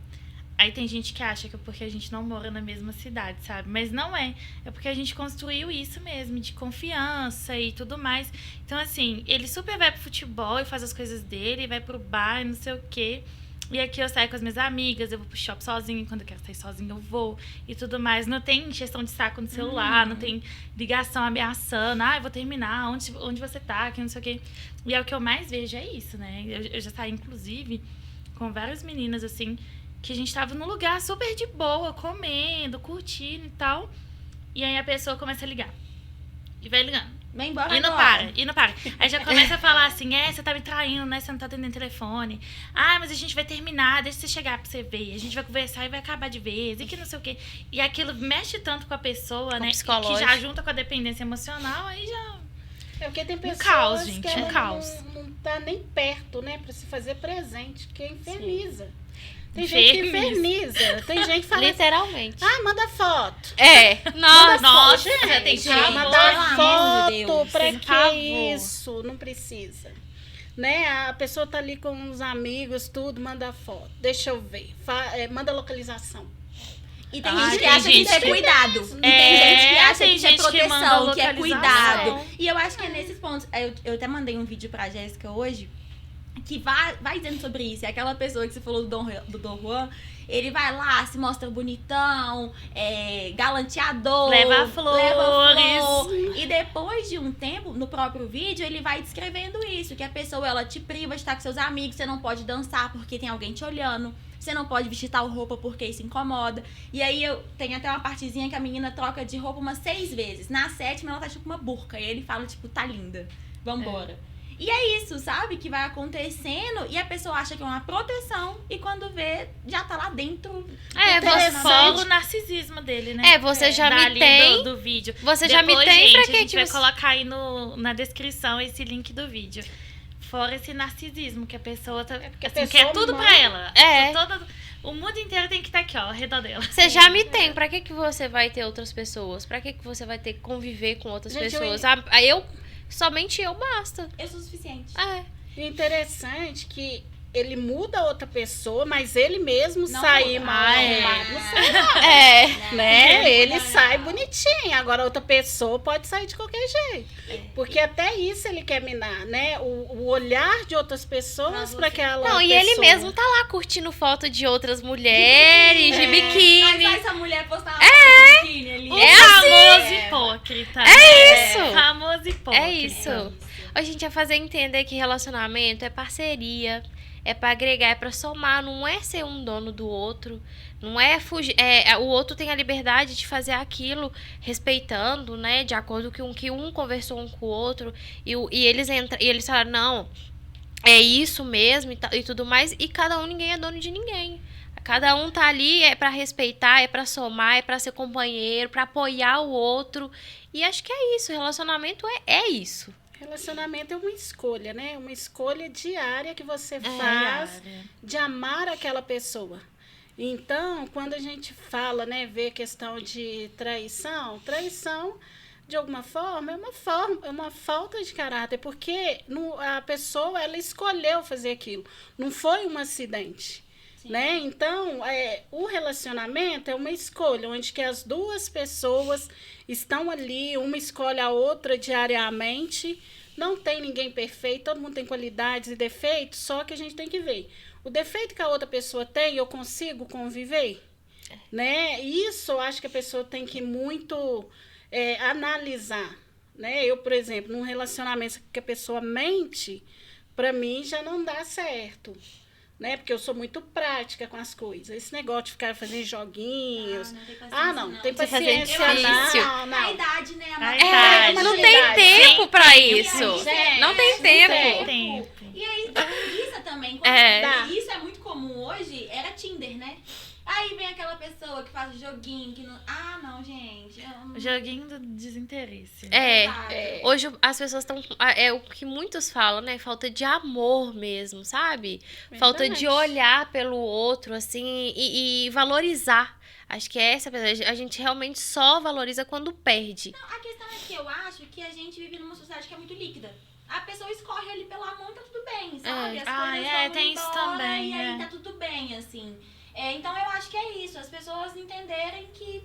aí tem gente que acha que é porque a gente não mora na mesma cidade, sabe? Mas não é. É porque a gente construiu isso mesmo, de confiança e tudo mais. Então, assim, ele super vai pro futebol e faz as coisas dele, vai pro bar e não sei o quê. E aqui eu saio com as minhas amigas, eu vou pro shopping sozinha, quando eu quero sair sozinha eu vou e tudo mais. Não tem encheção de saco no celular, não tem ligação ameaçando, eu vou terminar, onde você tá, que não sei o quê. E é o que eu mais vejo, é isso, né? Eu já saí, inclusive, com várias meninas, assim, que a gente tava num lugar super de boa, comendo, curtindo e tal. E aí a pessoa começa a ligar. E vai ligando. Vem embora E não agora. para, e não para. Aí já começa a falar assim, você tá me traindo, né? Você não tá atendendo telefone. Mas a gente vai terminar, deixa você chegar pra você ver. A gente vai conversar e vai acabar de vez. E que não sei o quê. E aquilo mexe tanto com a pessoa, né? Que já junta com a dependência emocional, aí já... É porque tem pessoas caos, gente, que caos. Não tá nem perto, né? Pra se fazer presente, que inferniza. Tem Inferniza. gente que inferniza. Tem gente que fala Literalmente. manda foto. Nossa, Gente, tem que mandar pelo amor de foto, Deus, pra sem que favor. isso? Não precisa. Né? A pessoa tá ali com os amigos, tudo, manda foto. Deixa eu ver. Manda localização. E tem Ai, gente que tem acha que gente isso é que- cuidado. E tem gente que acha tem que isso é gente que manda proteção, que é localização. cuidado. E eu acho que é nesses pontos. Eu até mandei um vídeo pra Jéssica hoje que vai dizendo sobre isso. É aquela pessoa que você falou do Dom Juan. Ele vai lá, se mostra bonitão, galanteador. Leva flor. flores. E depois de um tempo, no próprio vídeo, ele vai descrevendo isso. Que a pessoa, ela te priva de estar com seus amigos. Você não pode dançar porque tem alguém te olhando. Você não pode vestir tal roupa porque isso incomoda. E aí tem até uma partezinha que a menina troca de roupa umas 6 vezes. Na 7ª, ela tá tipo uma burca. E ele fala, tipo, tá linda. Vambora. E é isso, sabe? Que vai acontecendo e a pessoa acha que é uma proteção e quando vê, já tá lá dentro. Fora o narcisismo dele, né? Você já me Dali tem. do vídeo. Você já me Depois, tem, pra gente, que a gente que vai você... colocar aí na descrição esse link do vídeo. Fora esse narcisismo que a pessoa tá, porque a assim, pessoa quer tudo manda. pra ela. É. O mundo inteiro tem que estar aqui, ó, ao redor dela. Você já me tem, pra que você vai ter outras pessoas? Pra que você vai ter que conviver com outras Gente, pessoas? Somente eu basta. Eu sou o suficiente. Interessante que ele muda a outra pessoa, mas ele mesmo Não sai muda. mal arrumado. Não sai, É. né? Ele sai bonitinho. Agora outra pessoa pode sair de qualquer jeito. Porque até isso ele quer minar, né? O olhar de outras pessoas para aquela Não, pessoa. e ele mesmo tá lá curtindo foto de outras mulheres, de biquíni. Mas essa mulher postar uma foto de biquíni ali. O É famoso hipócrita. isso. Famoso hipócrita. É isso. A gente vai fazer entender que relacionamento é parceria, é pra agregar, é pra somar, não é ser um dono do outro, não é fugir, o outro tem a liberdade de fazer aquilo respeitando, né, de acordo com o que um conversou um com o outro, e eles falaram, não, é isso mesmo e tudo mais, e ninguém é dono de ninguém. Cada um tá ali pra respeitar, é pra somar, é pra ser companheiro, pra apoiar o outro, e acho que é isso, relacionamento é isso. Relacionamento é uma escolha, né? Uma escolha diária que você faz de amar aquela pessoa. Então, quando a gente fala, né, vê a questão de traição, de alguma forma, é uma falta de caráter, porque a pessoa, ela escolheu fazer aquilo, não foi um acidente. Né? Então, o relacionamento é uma escolha, onde que as duas pessoas estão ali, uma escolhe a outra diariamente, não tem ninguém perfeito, todo mundo tem qualidades e defeitos, só que a gente tem que ver. O defeito que a outra pessoa tem, eu consigo conviver? né? Isso eu acho que a pessoa tem que muito analisar, né? Eu, por exemplo, num relacionamento que a pessoa mente, para mim já não dá certo, né? Porque eu sou muito prática com as coisas. Esse negócio de ficar fazendo joguinhos. Não tem paciência, Tem Você fazer paciência, difícil. A idade, né? A É, idade. não tem tempo pra E isso. aí, Não tem não tempo. Tempo. E aí, dá preguiça também. Quando É. isso é muito comum hoje, era Tinder, né? Aí vem aquela pessoa que faz joguinho, que não... Ah, não, gente. O joguinho do desinteresse. É. Hoje as pessoas estão. É o que muitos falam, né? Falta de amor mesmo, sabe? Falta de olhar pelo outro, assim, e valorizar. Acho que é essa a gente realmente só valoriza quando perde. A questão é que eu acho que a gente vive numa sociedade que é muito líquida. A pessoa escorre ali pelo amor e tá tudo bem, sabe? As coisas vão tem isso embora também, e aí tá tudo bem, assim. Então eu acho que é isso, as pessoas entenderem que,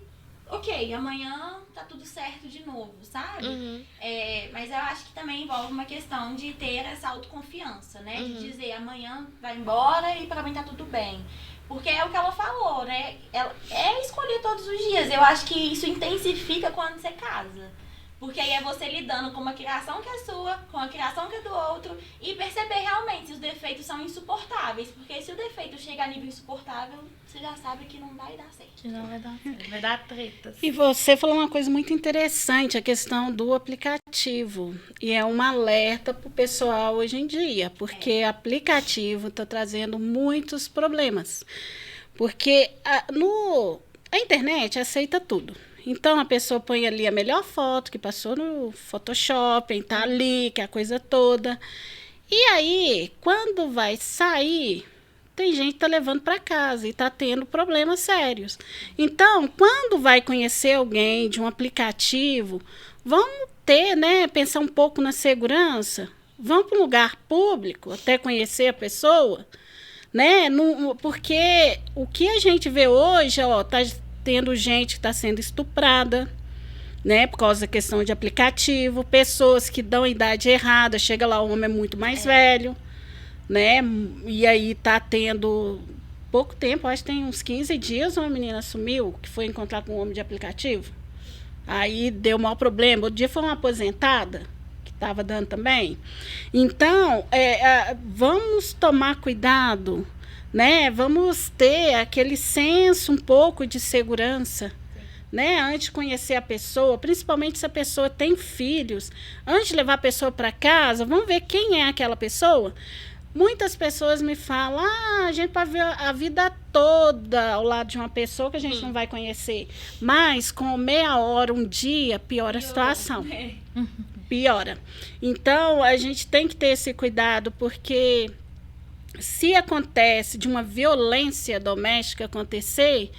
ok, amanhã tá tudo certo de novo, sabe? Uhum. Mas eu acho que também envolve uma questão de ter essa autoconfiança, né? De dizer amanhã vai embora e pra mim tá tudo bem. Porque é o que ela falou, né? É escolher todos os dias. Eu acho que isso intensifica quando você casa. Porque aí é você lidando com uma criação que é sua, com a criação que é do outro, e perceber realmente se os defeitos são insuportáveis. Porque se o defeito chega a nível insuportável, você já sabe que não vai dar certo. Que não vai dar certo. Vai dar tretas. E você falou uma coisa muito interessante, a questão do aplicativo. E é um alerta para o pessoal hoje em dia, porque aplicativo está trazendo muitos problemas. Porque a internet aceita tudo. Então, a pessoa põe ali a melhor foto que passou no Photoshop, tá ali, que é a coisa toda. E aí, quando vai sair, tem gente que tá levando para casa e tá tendo problemas sérios. Então, quando vai conhecer alguém de um aplicativo, vamos ter, né, pensar um pouco na segurança. Vamos para um lugar público, até conhecer a pessoa, né? Porque o que a gente vê hoje, tá tendo gente que está sendo estuprada, né, por causa da questão de aplicativo, pessoas que dão idade errada, chega lá, o homem é muito mais velho, né, e aí tá tendo pouco tempo, acho que tem uns 15 dias, uma menina sumiu, que foi encontrar com um homem de aplicativo, aí deu maior problema, outro dia foi uma aposentada, que estava dando também. Então, vamos tomar cuidado, né? Vamos ter aquele senso um pouco de segurança, né? Antes de conhecer a pessoa, principalmente se a pessoa tem filhos, antes de levar a pessoa para casa, vamos ver quem é aquela pessoa. Muitas pessoas me falam, a gente pode ver a vida toda ao lado de uma pessoa que a gente não vai conhecer, mas com meia hora, um dia, piora a situação. Piora. Então, a gente tem que ter esse cuidado, porque se acontece de uma violência doméstica acontecer,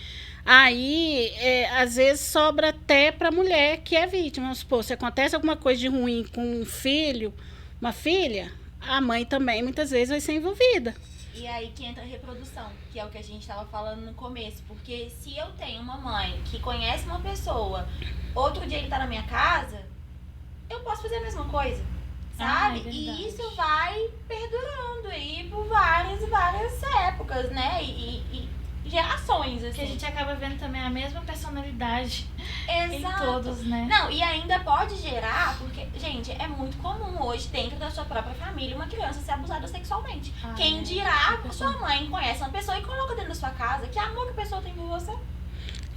aí às vezes sobra até para a mulher que é vítima. Vamos supor, se acontece alguma coisa de ruim com um filho, uma filha, a mãe também muitas vezes vai ser envolvida. E aí que entra a reprodução, que é o que a gente estava falando no começo. Porque se eu tenho uma mãe que conhece uma pessoa, outro dia ele está na minha casa, eu posso fazer a mesma coisa. Sabe? E isso vai perdurando aí por várias épocas, né? E gerações, assim. Que a gente acaba vendo também a mesma personalidade em Exato. todos, né? Não, e ainda pode gerar, porque, gente, é muito comum hoje, dentro da sua própria família, uma criança ser abusada sexualmente. Quem dirá, sua mãe conhece uma pessoa e coloca dentro da sua casa, que amor que a pessoa tem por você.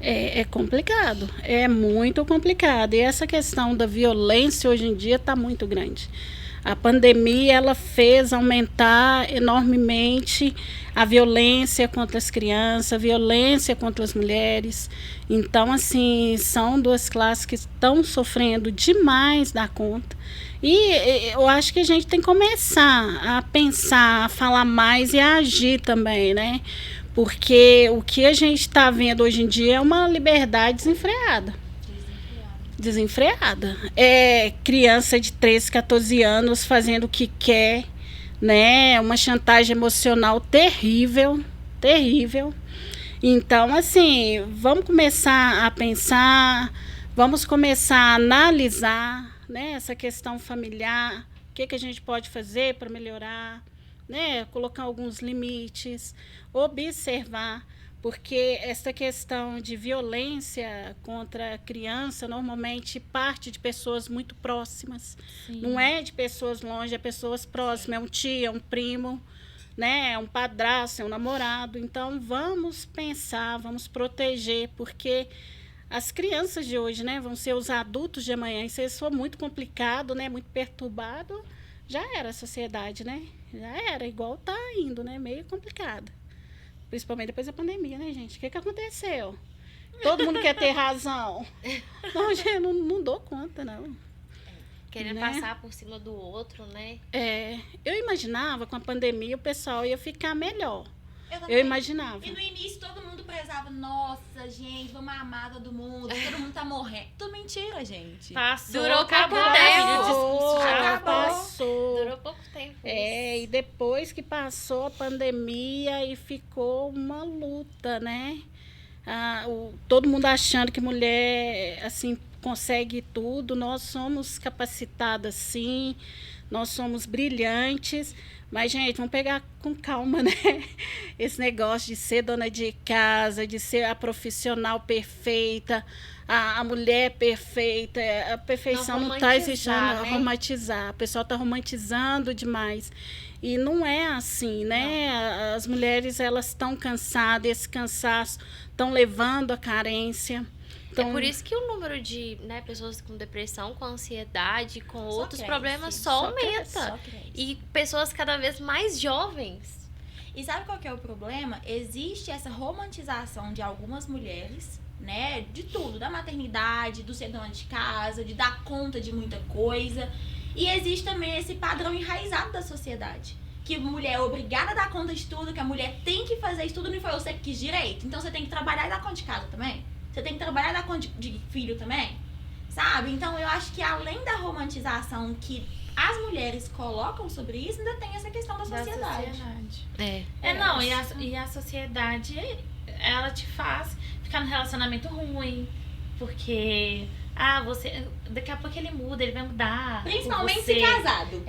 É complicado, é muito complicado. E essa questão da violência hoje em dia está muito grande. A pandemia ela fez aumentar enormemente a violência contra as crianças, a violência contra as mulheres. Então, assim, são duas classes que estão sofrendo demais da conta. E eu acho que a gente tem que começar a pensar, a falar mais e a agir também, né? Porque o que a gente está vendo hoje em dia é uma liberdade desenfreada. Desenfreada. É criança de 13, 14 anos fazendo o que quer, né? Uma chantagem emocional terrível, terrível. Então, assim, vamos começar a pensar, vamos começar a analisar, né, essa questão familiar, o que a gente pode fazer para melhorar, né? Colocar alguns limites, observar, porque essa questão de violência contra a criança normalmente parte de pessoas muito próximas. Sim. Não é de pessoas longe, é pessoas próximas, é um tio, é um primo, né? É um padrasto, é um namorado. Então, vamos pensar, vamos proteger, porque as crianças de hoje, né, vão ser os adultos de amanhã. E se isso for muito complicado, né, muito perturbado, já era a sociedade, né? Já era, igual tá indo, né? Meio complicado. Principalmente depois da pandemia, né, gente? O que aconteceu? Todo mundo quer ter razão. Não, gente, não dou conta, não. Querendo Né? passar por cima do outro, né? Eu imaginava, com a pandemia, o pessoal ia ficar melhor. Eu também. imaginava. E no início todo mundo prezava, nossa, gente, vamos amar todo mundo tá morrendo. Tudo mentira, gente. Passou, Durou pouco acabou. tempo. Já Passou. Durou pouco tempo. E depois que passou a pandemia e ficou uma luta, né? Todo mundo achando que mulher, assim, consegue tudo. Nós somos capacitadas, sim. Nós somos brilhantes. Mas, gente, vamos pegar com calma, né? Esse negócio de ser dona de casa, de ser a profissional perfeita, a mulher perfeita. A perfeição não está existindo. Né? Romantizar. O pessoal está romantizando demais. E não é assim, né? Não. As mulheres, elas estão cansadas. Esse cansaço estão levando à carência. Então, é por isso que o número de, né, pessoas com depressão, com ansiedade, com outros problemas só aumenta. E pessoas cada vez mais jovens. E sabe qual que é o problema? Existe essa romantização de algumas mulheres, né? De tudo, da maternidade, do ser dona de casa, de dar conta de muita coisa. E existe também esse padrão enraizado da sociedade. Que a mulher é obrigada a dar conta de tudo, que a mulher tem que fazer isso tudo, não foi você que quis direito. Então você tem que trabalhar e dar conta de casa também. Você tem que trabalhar e dar conta de filho também, sabe? Então, eu acho que além da romantização que as mulheres colocam sobre isso, ainda tem essa questão da sociedade. Não, e a sociedade, ela te faz ficar num relacionamento ruim, porque... daqui a pouco ele muda, ele vai mudar. Principalmente se casado.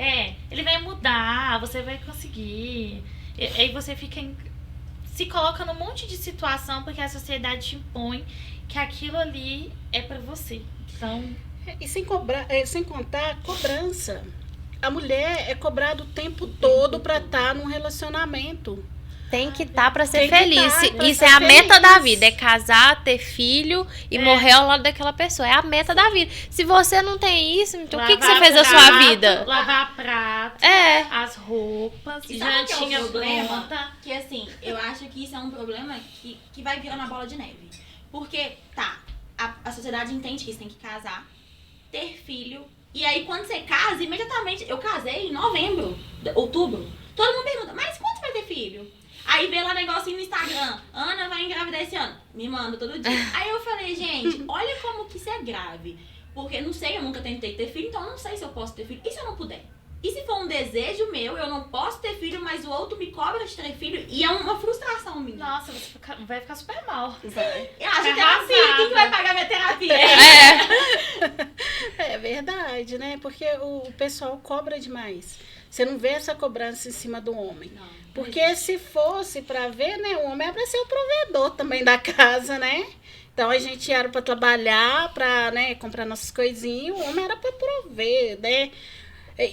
Ele vai mudar, você vai conseguir. E aí você fica... se coloca num monte de situação porque a sociedade te impõe que aquilo ali é pra você. Então... E sem contar a cobrança. A mulher é cobrada o tempo todo pra estar num relacionamento. Tem que estar pra ser feliz. Isso é a meta da vida. É casar, ter filho e morrer ao lado daquela pessoa. É a meta da vida. Se você não tem isso, então o que você fez da sua vida? Lavar prato, as roupas, e jantinha pronta. Que assim, eu acho que isso é um problema que vai virando uma bola de neve. Porque, a sociedade entende que você tem que casar, ter filho. E aí, quando você casa, imediatamente... Eu casei em novembro, outubro. Todo mundo pergunta, mas quando você vai ter filho? Aí vê lá negocinho no Instagram, Ana vai engravidar esse ano. Me manda todo dia. Aí eu falei, gente, olha como que isso é grave. Porque, não sei, eu nunca tentei ter filho, então eu não sei se eu posso ter filho. E se eu não puder? E se for um desejo meu, eu não posso ter filho, mas o outro me cobra de ter filho? E é uma frustração minha. Nossa, você vai ficar super mal. Vai. Eu acho terapia. Quem que vai pagar minha terapia? É verdade, né? Porque o pessoal cobra demais. Você não vê essa cobrança em cima do homem. Não. Porque se fosse pra ver, né? O homem é pra ser o provedor também da casa, né? Então a gente era pra trabalhar, pra, né, comprar nossas coisinhas. O homem era pra prover, né?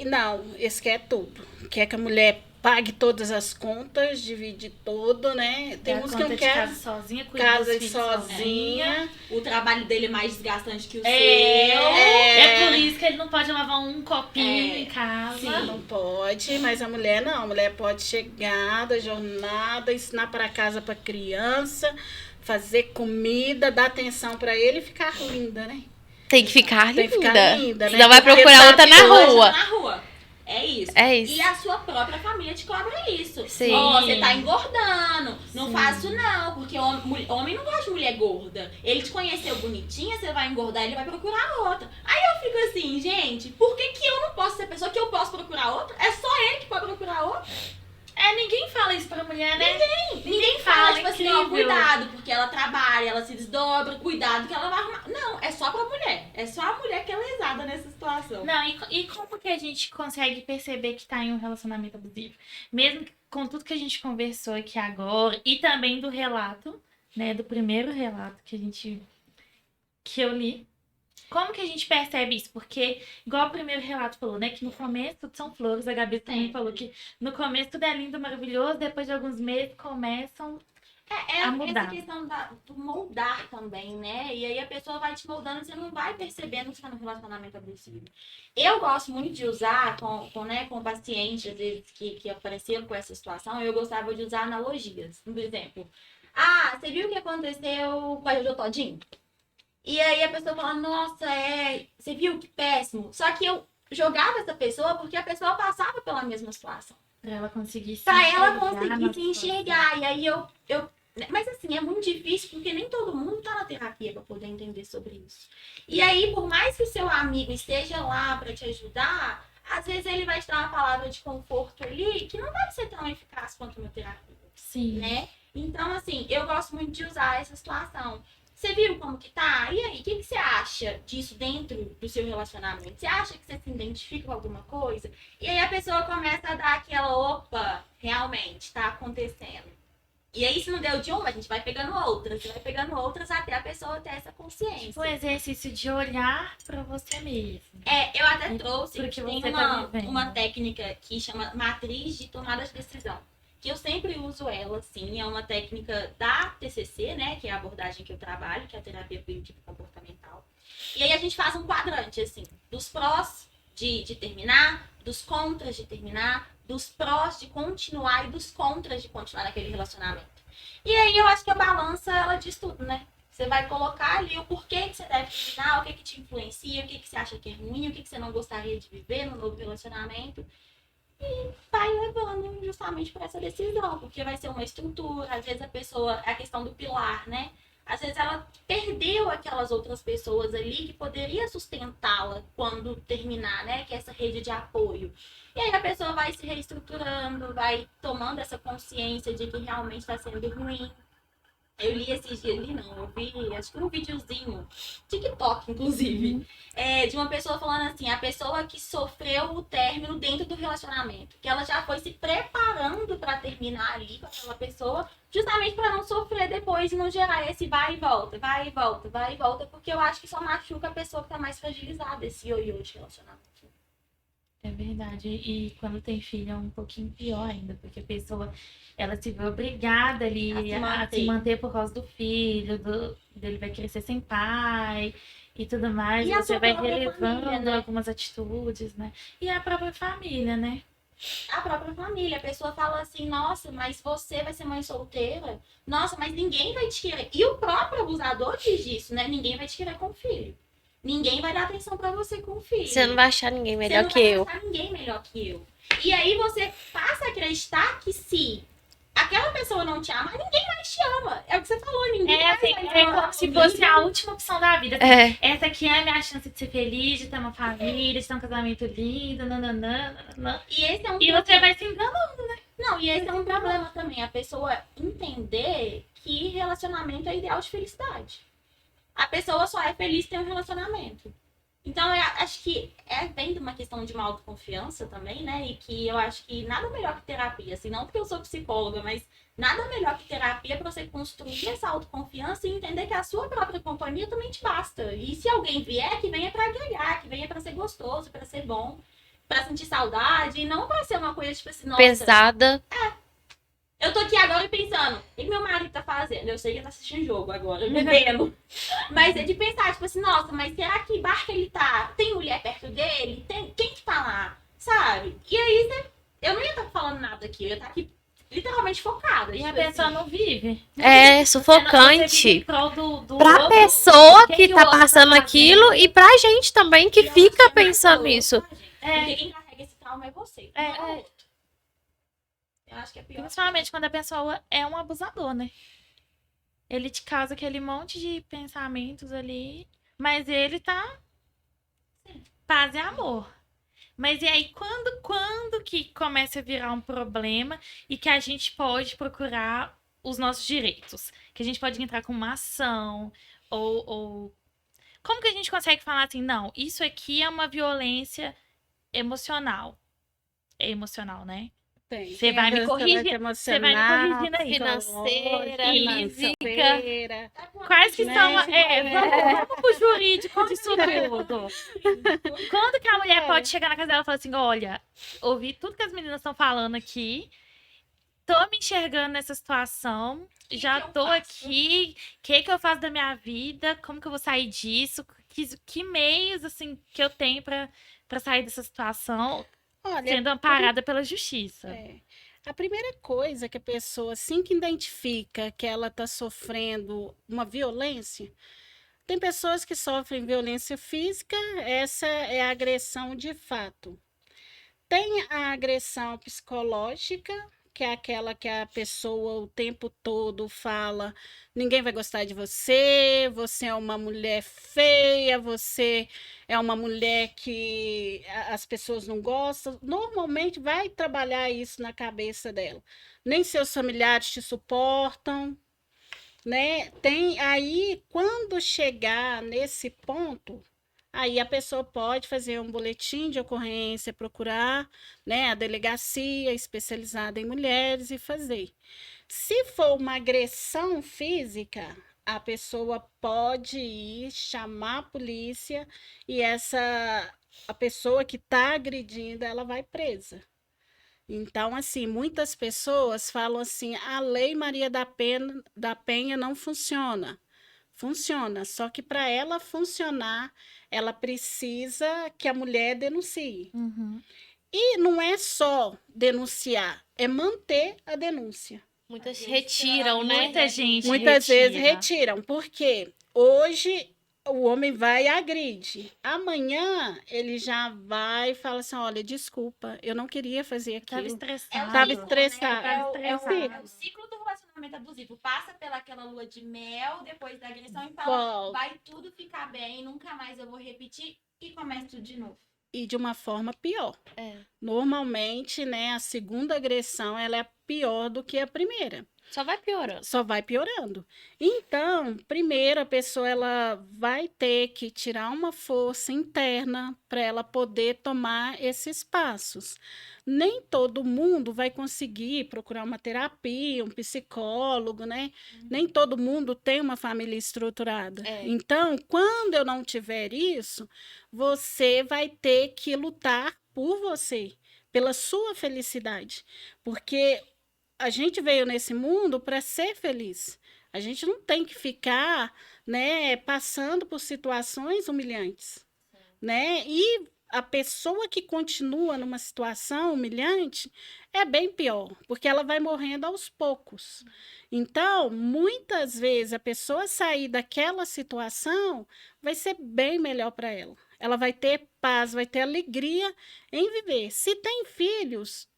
Não, esse quer tudo. Quer que a mulher pague todas as contas, divide tudo, né? Tem uns que não querem. Casa sozinha, casa de sozinha. O trabalho dele é mais desgastante que o seu. É por isso que ele não pode lavar um copinho em casa. Sim, não pode, mas a mulher não. A mulher pode chegar da jornada, ensinar para casa para criança, fazer comida, dar atenção para ele e ficar linda, né? Tem que ficar linda. Né? Senão vai procurar outra na rua. É isso. E a sua própria família te cobra isso. Sim. Você tá engordando. Não faço não, porque homem não gosta de mulher gorda. Ele te conheceu bonitinha, você vai engordar, ele vai procurar outra. Aí eu fico assim, gente, por que eu não posso ser pessoa que eu posso procurar outra? É só ele que pode procurar outra? Ninguém fala isso pra mulher, né? Ninguém fala, tipo assim, ó, cuidado, porque ela trabalha, ela se desdobra, cuidado que ela vai arrumar. Não, é só pra mulher. É só a mulher que é lesada nessa situação. Não, e como que a gente consegue perceber que tá em um relacionamento abusivo? Mesmo com tudo que a gente conversou aqui agora, e também do relato né, do primeiro relato que eu li. Como que a gente percebe isso? Porque, igual o primeiro relato falou, né? Que no começo tudo são flores. A Gabi também falou que no começo tudo é lindo, maravilhoso. Depois de alguns meses começam a Essa mudar. questão do moldar também, né? E aí a pessoa vai te moldando e você não vai percebendo que está num relacionamento abusivo. Eu gosto muito de usar com pacientes, às vezes, que apareceram com essa situação, eu gostava de usar analogias. Por exemplo, você viu o que aconteceu com a Jojo Todinho? E aí a pessoa fala, nossa, você viu que péssimo. Só que eu jogava essa pessoa porque a pessoa passava pela mesma situação. Pra ela conseguir se Pra ela enxergar conseguir na se enxergar. E aí mas assim, é muito difícil porque nem todo mundo tá na terapia para poder entender sobre isso. E aí, por mais que o seu amigo esteja lá para te ajudar, às vezes ele vai te dar uma palavra de conforto ali que não vai ser tão eficaz quanto uma terapia, Sim. né? Então, assim, eu gosto muito de usar essa situação. Você viu como que tá? E aí, o que você acha disso dentro do seu relacionamento? Você acha que você se identifica com alguma coisa? E aí a pessoa começa a dar aquela, opa, realmente, tá acontecendo. E aí, se não deu de uma, a gente vai pegando outras até a pessoa ter essa consciência. Um exercício de olhar pra você mesmo. Eu até trouxe, Porque tem você tá vivendo. uma técnica que chama matriz de tomada de decisão. Que eu sempre uso ela, assim, é uma técnica da TCC, né, que é a abordagem que eu trabalho, que é a terapia cognitivo-comportamental. E aí a gente faz um quadrante, assim, dos prós de terminar, dos contras de terminar, dos prós de continuar e dos contras de continuar naquele relacionamento. E aí eu acho que a balança, ela diz tudo, né? Você vai colocar ali o porquê que você deve terminar, o que te influencia, o que você acha que é ruim, o que você não gostaria de viver no novo relacionamento. E vai levando justamente para essa decisão, porque vai ser uma estrutura, às vezes a questão do pilar, né? Às vezes ela perdeu aquelas outras pessoas ali que poderia sustentá-la quando terminar, né? Que é essa rede de apoio. E aí a pessoa vai se reestruturando, vai tomando essa consciência de que realmente está sendo ruim. Eu li esses dias, eu vi, acho que um videozinho, TikTok, inclusive, de uma pessoa falando assim, a pessoa que sofreu o término dentro do relacionamento, que ela já foi se preparando para terminar ali com aquela pessoa, justamente para não sofrer depois e não gerar esse vai e volta, vai e volta, vai e volta, porque eu acho que só machuca a pessoa que tá mais fragilizada, esse ioiô de relacionamento. É verdade. E quando tem filho é um pouquinho pior ainda, porque a pessoa, ela se vê obrigada ali a se manter por causa do filho, dele vai crescer sem pai e tudo mais. E E a você sua vai própria relevando família, né? algumas atitudes, né? E a própria família, né? A própria família. A pessoa fala assim, nossa, mas você vai ser mãe solteira? Nossa, mas ninguém vai te querer. E o próprio abusador diz isso, né? Ninguém vai te querer com filho. Ninguém vai dar atenção pra você com filho. Você não vai achar ninguém melhor que eu. Você não vai achar ninguém melhor que eu. E aí você passa a acreditar que se aquela pessoa não te ama, ninguém mais te ama. É o que você falou, ninguém mais Assim, vai te é amar. como se fosse a última opção da vida. É. Essa aqui é a minha chance de ser feliz, de ter uma família, de ter um casamento lindo, nananã. E esse é um E você vai se enganando. Não, e esse é um problema também. A pessoa entender que relacionamento é ideal de felicidade. A pessoa só é feliz se tem um relacionamento. Então, eu acho que vem de uma questão de uma autoconfiança também, né? E que eu acho que nada melhor que terapia. Assim, não porque eu sou psicóloga, mas nada melhor que terapia para você construir essa autoconfiança e entender que a sua própria companhia também te basta. E se alguém vier, que venha para agregar, que venha para ser gostoso, para ser bom, para sentir saudade, e não para ser uma coisa tipo assim, nossa, Pesada. eu tô aqui agora pensando, o que meu marido tá fazendo? Eu sei que ele tá assistindo jogo agora, bebendo. Mas é de pensar, tipo assim, nossa, mas será que barco ele tá? Tem mulher perto dele? Quem que tá lá? Sabe? E aí, eu não ia estar falando nada aqui, eu ia estar aqui literalmente focada. E a tipo pessoa assim. não vive. É Você sufocante. vive em prol do Pra outro. pessoa O que o tá outro passando fazendo? aquilo e pra gente também que E eu fica acho que é mais pensando doloroso, nisso. tá, gente? É. Porque quem carrega esse trauma é você, não é o outro. Eu acho que é pior. Principalmente quando a pessoa é um abusador, né? Ele te causa aquele monte de pensamentos ali, mas ele tá paz e amor. Mas e aí, quando que começa a virar um problema e que a gente pode procurar os nossos direitos? Que a gente pode entrar com uma ação ou... Como que a gente consegue falar assim, não, isso aqui é uma violência emocional. É emocional, né? Tem. Você Tem vai me restaurante corrigir, você vai me emocional, corrigindo aí. Financeira, física. financeira. Quais que Né? são. Vamos pro jurídico disso tudo. Quando que a mulher pode chegar na casa dela e falar assim: olha, ouvi tudo que as meninas estão falando aqui, tô me enxergando nessa situação, já que eu tô faço? aqui, o que eu faço da minha vida, como que eu vou sair disso, que meios, assim, que eu tenho pra sair dessa situação, Olha, sendo amparada pela justiça. a primeira coisa que a pessoa, assim que identifica que ela está sofrendo uma violência, tem pessoas que sofrem violência física, essa é a agressão de fato. Tem a agressão psicológica, que é aquela que a pessoa o tempo todo fala: ninguém vai gostar de você, você é uma mulher feia, você é uma mulher que as pessoas não gostam. Normalmente vai trabalhar isso na cabeça dela. Nem seus familiares te suportam, né? Tem aí, quando chegar nesse ponto, aí a pessoa pode fazer um boletim de ocorrência, procurar, né, a delegacia especializada em mulheres e fazer. Se for uma agressão física, a pessoa pode ir chamar a polícia e a pessoa que está agredindo, ela vai presa. Então, assim, muitas pessoas falam assim: a Lei Maria da Penha não funciona. Funciona, só que para ela funcionar, ela precisa que a mulher denuncie. Uhum. E não é só denunciar, é manter a denúncia. Muitas Às vezes, retiram, né? Muita gente Muitas vezes retira. retiram, porque hoje o homem vai e agride. Amanhã ele já vai e fala assim: olha, desculpa, eu não queria fazer Tava aquilo. estressada. Tava ciclo, estressado. né? Tava É estressado. o ciclo do relacionamento abusivo. Passa pelaquela lua de mel, depois da agressão e fala: Volta. vai tudo ficar bem, nunca mais eu vou repetir e começa tudo de novo. E de uma forma pior. É. Normalmente, né, a segunda agressão ela é pior do que a primeira. Só vai piorando. Só vai piorando. Então, primeiro a pessoa ela vai ter que tirar uma força interna para ela poder tomar esses passos. Nem todo mundo vai conseguir procurar uma terapia, um psicólogo, né? Nem todo mundo tem uma família estruturada. É. Então, quando eu não tiver isso, você vai ter que lutar por você, pela sua felicidade. Porque a gente veio nesse mundo para ser feliz. A gente não tem que ficar, né, passando por situações humilhantes, né? E a pessoa que continua numa situação humilhante é bem pior, porque ela vai morrendo aos poucos. Então, muitas vezes a pessoa sair daquela situação vai ser bem melhor para ela. Ela vai ter paz, vai ter alegria em viver. Se tem filhos,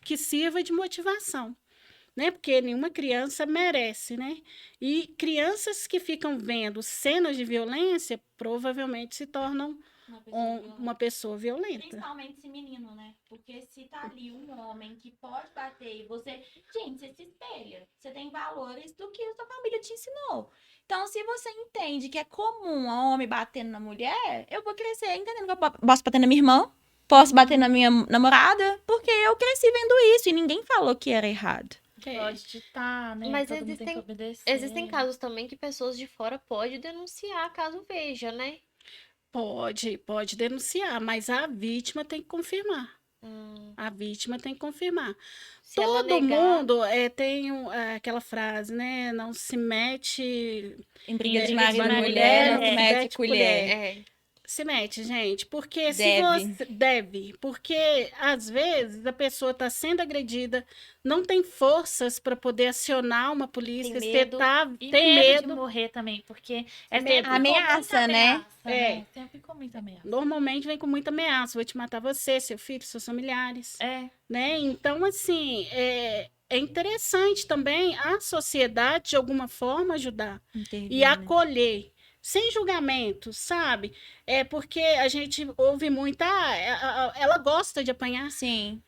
que sirva de motivação, né? Porque nenhuma criança merece, né? E crianças que ficam vendo cenas de violência provavelmente se tornam uma pessoa violenta. Principalmente esse menino, né? Porque se tá ali um homem que pode bater e você... Gente, você se espelha. Você tem valores do que a sua família te ensinou. Então, se você entende que é comum um homem batendo na mulher, eu vou crescer entendendo que eu posso bater na minha irmã, posso bater na minha namorada, porque eu cresci vendo isso e ninguém falou que era errado. Pode ditar, né? Mas Todo mundo tem que existem- obedecer. Existem casos também que pessoas de fora podem denunciar caso veja, né? Pode denunciar, mas a vítima tem que confirmar. A vítima tem que confirmar. Se ela Todo negar, mundo tem aquela frase, né? Não se mete. Em briga de Briga de marido e marido, mulher, não é. se mete colher. é. Se mete, gente, porque se Deve. você deve, porque às vezes a pessoa está sendo agredida, não tem forças para poder acionar uma polícia, Tem você medo. E tem medo de medo. morrer também, porque é Medo. sempre com Ameaça, muita né? ameaça, É. Sempre com muita ameaça. Normalmente vem com muita ameaça, vou te matar você, seu filho, seus familiares, É. né? Então, assim, é interessante também a sociedade, de alguma forma, ajudar e acolher, sem julgamento, sabe? É porque a gente ouve muito, ela gosta de apanhar. Sim.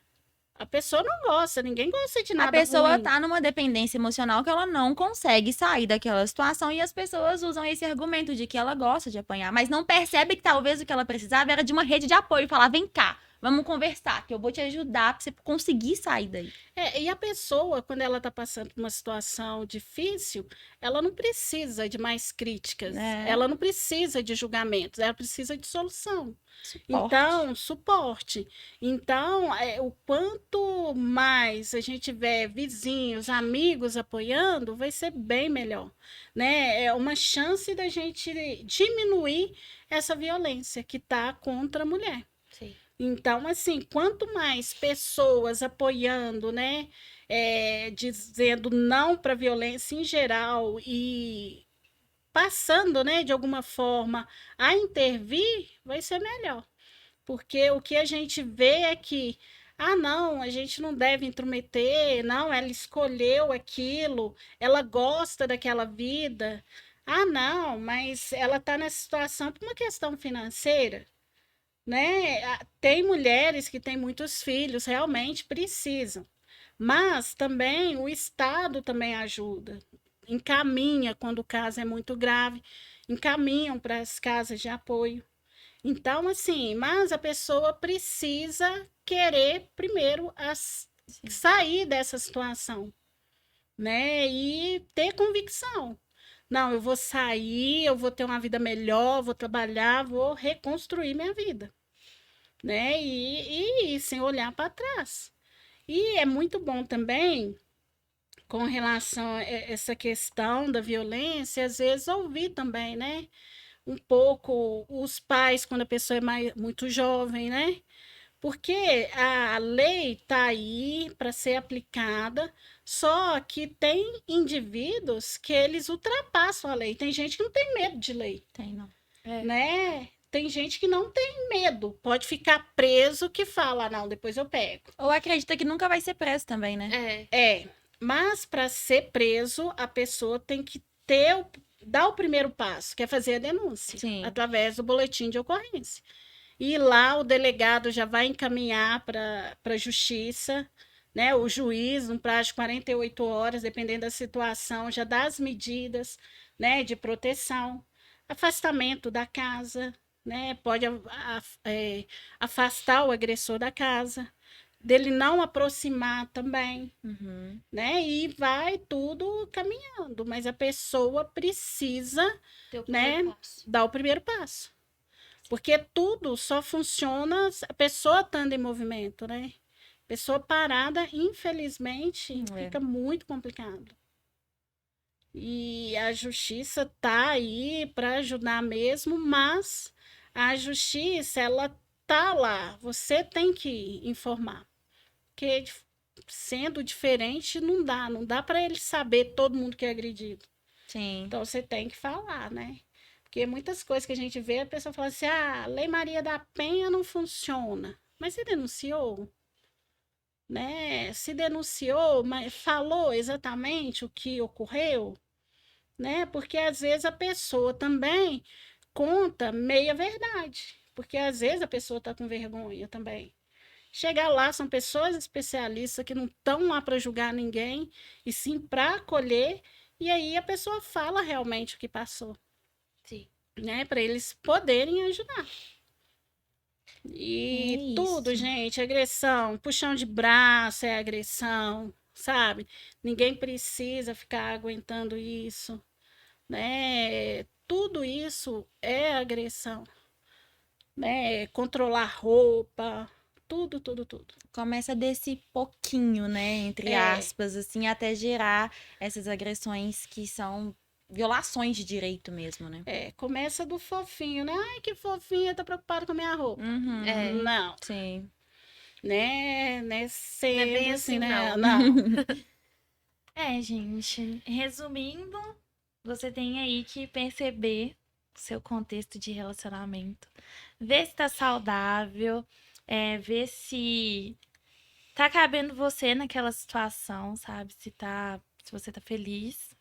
A pessoa não gosta, ninguém gosta de nada A pessoa ruim. tá numa dependência emocional que ela não consegue sair daquela situação e as pessoas usam esse argumento de que ela gosta de apanhar, mas não percebe que talvez o que ela precisava era de uma rede de apoio, falar, vem cá, Vamos conversar, que eu vou te ajudar pra você conseguir sair daí. E a pessoa, quando ela está passando por uma situação difícil, ela não precisa de mais críticas, ela não precisa de julgamentos, ela precisa de solução. Então, suporte. Então, o quanto mais a gente tiver vizinhos, amigos apoiando, vai ser bem melhor, né? É uma chance da gente diminuir essa violência que está contra a mulher. Sim. Então, assim, quanto mais pessoas apoiando, né, dizendo não para a violência em geral e passando, né, de alguma forma a intervir, vai ser melhor. Porque o que a gente vê é que, não, a gente não deve intrometer, não, ela escolheu aquilo, ela gosta daquela vida. Não, mas ela está nessa situação por uma questão financeira, né? Tem mulheres que têm muitos filhos, realmente precisam. Mas também o Estado também ajuda, encaminha quando o caso é muito grave, encaminham para as casas de apoio. Então, assim, mas a pessoa precisa querer primeiro sair dessa situação, né? E ter convicção. Não, eu vou sair, eu vou ter uma vida melhor, vou trabalhar, vou reconstruir minha vida, né? E sem olhar para trás. E é muito bom também, com relação a essa questão da violência, às vezes ouvir também, né? Um pouco os pais, quando a pessoa é muito jovem, né? Porque a lei está aí para ser aplicada, só que tem indivíduos que eles ultrapassam a lei. Tem gente que não tem medo de lei. Tem, não. Né? Tem gente que não tem medo. Pode ficar preso que fala, não, depois eu pego. Ou acredita que nunca vai ser preso também, né? Mas para ser preso, a pessoa tem que dar o primeiro passo, que é fazer a denúncia, através do boletim de ocorrência. E lá o delegado já vai encaminhar para a justiça, né? O juiz, num prazo de 48 horas, dependendo da situação, já dá as medidas, né, de proteção, afastamento da casa, né? Pode afastar o agressor da casa, dele não aproximar também, né? E vai tudo caminhando, mas a pessoa precisa, né, dar o primeiro passo. Porque tudo só funciona a pessoa estando em movimento, né? Pessoa parada, infelizmente, fica muito complicado. E a justiça tá aí para ajudar mesmo, mas a justiça, ela tá lá. Você tem que informar. Porque sendo diferente, não dá para ele saber todo mundo que é agredido. Sim. Então você tem que falar, né? Porque muitas coisas que a gente vê, a pessoa fala assim: a Lei Maria da Penha não funciona. Mas você denunciou? Né? Se denunciou, mas falou exatamente o que ocorreu? Né? Porque às vezes a pessoa também conta meia verdade. Porque às vezes a pessoa está com vergonha também. Chegar lá, são pessoas especialistas que não estão lá para julgar ninguém, e sim para acolher, e aí a pessoa fala realmente o que passou. Sim. Né, para eles poderem ajudar. E tudo, gente, agressão, puxão de braço é agressão, sabe? Ninguém precisa ficar aguentando isso, né? Tudo isso é agressão, né? Controlar roupa, tudo. Começa desse pouquinho, né, entre aspas, assim, até gerar essas agressões que são violações de direito mesmo, né? Começa do fofinho, né? Ai, que fofinha, tá preocupada com a minha roupa. Não. Sim. Né? Sempre Não é bem assim, né? não. Gente, resumindo, você tem aí que perceber o seu contexto de relacionamento, ver se tá saudável, ver se tá cabendo você naquela situação, sabe? Se você tá feliz,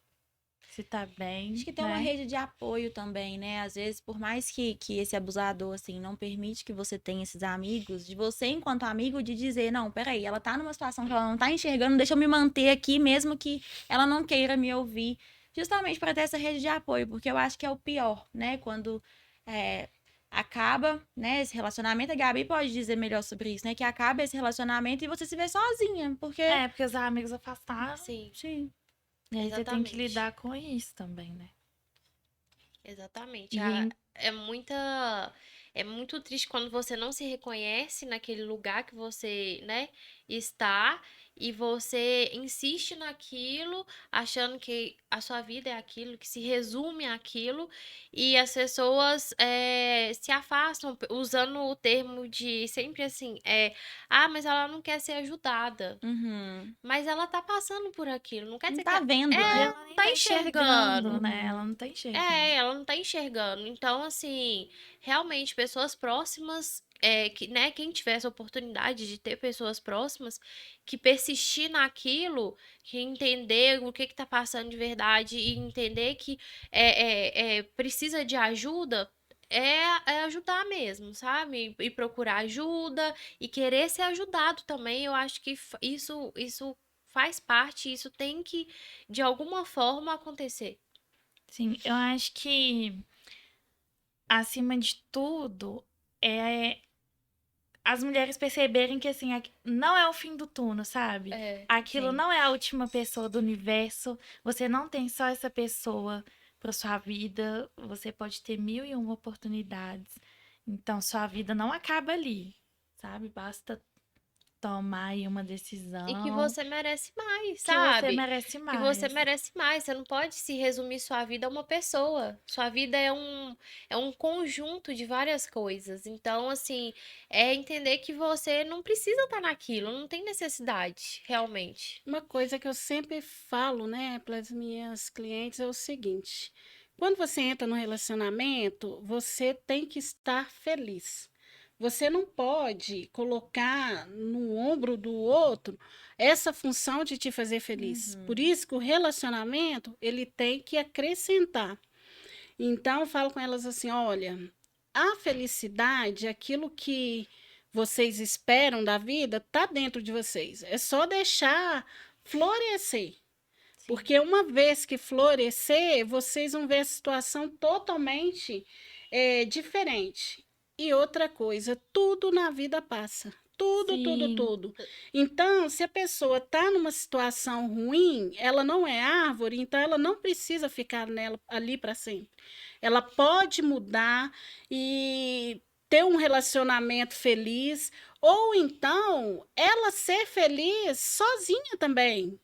se tá bem. Acho que tem né? uma rede de apoio também, né? Às vezes, por mais que esse abusador, assim, não permite que você tenha esses amigos, de você, enquanto amigo, de dizer, não, peraí, ela tá numa situação que ela não tá enxergando, deixa eu me manter aqui, mesmo que ela não queira me ouvir, justamente para ter essa rede de apoio, porque eu acho que é o pior, né? Quando acaba, né, esse relacionamento, a Gabi pode dizer melhor sobre isso, né, que acaba esse relacionamento e você se vê sozinha, porque... Porque os amigos afastaram. Sim, Sim. E aí você tem que exatamente. lidar com isso também, né? Exatamente. E É muito triste quando você não se reconhece naquele lugar que você, né, está e você insiste naquilo, achando que a sua vida é aquilo, que se resume àquilo, e as pessoas se afastam, usando o termo de sempre assim, mas ela não quer ser ajudada. Uhum. Mas ela tá passando por aquilo, não quer Não dizer tá que vendo, E né? ela nem tá tá enxergando. enxergando, né? Ela não tá enxergando. Ela não tá enxergando. Então, assim, realmente, pessoas próximas, que, né, quem tiver essa oportunidade de ter pessoas próximas, que persistir naquilo, que entender o que tá passando de verdade e entender que precisa de ajuda, é ajudar mesmo, sabe? E procurar ajuda e querer ser ajudado também. Eu acho que isso faz parte, isso tem que, de alguma forma, acontecer. Sim, eu acho que, acima de tudo, é as mulheres perceberem que, assim, não é o fim do túnel, sabe? Aquilo sim. não é a última pessoa do universo. Você não tem só essa pessoa para sua vida. Você pode ter 1001 oportunidades. Então, sua vida não acaba ali, sabe? Basta tomar aí uma decisão E que você merece mais, que você sabe? merece Que você mais. merece mais. Você não pode se resumir sua vida a uma pessoa. Sua vida é um conjunto de várias coisas. Então, assim, é entender que você não precisa estar naquilo, não tem necessidade, realmente. Uma coisa que eu sempre falo, né, para as minhas clientes é o seguinte: quando você entra no relacionamento, você tem que estar feliz. Você não pode colocar no ombro do outro essa função de te fazer feliz. Por isso que o relacionamento, ele tem que acrescentar. Então, eu falo com elas assim: olha, a felicidade, aquilo que vocês esperam da vida, está dentro de vocês. É só deixar florescer. Porque uma vez que florescer, vocês vão ver a situação totalmente diferente. E outra coisa, tudo na vida passa. Tudo, tudo, Sim. tudo. Então, se a pessoa está numa situação ruim, ela não é árvore, então ela não precisa ficar nela ali para sempre. Ela pode mudar e ter um relacionamento feliz, ou então ela ser feliz sozinha também.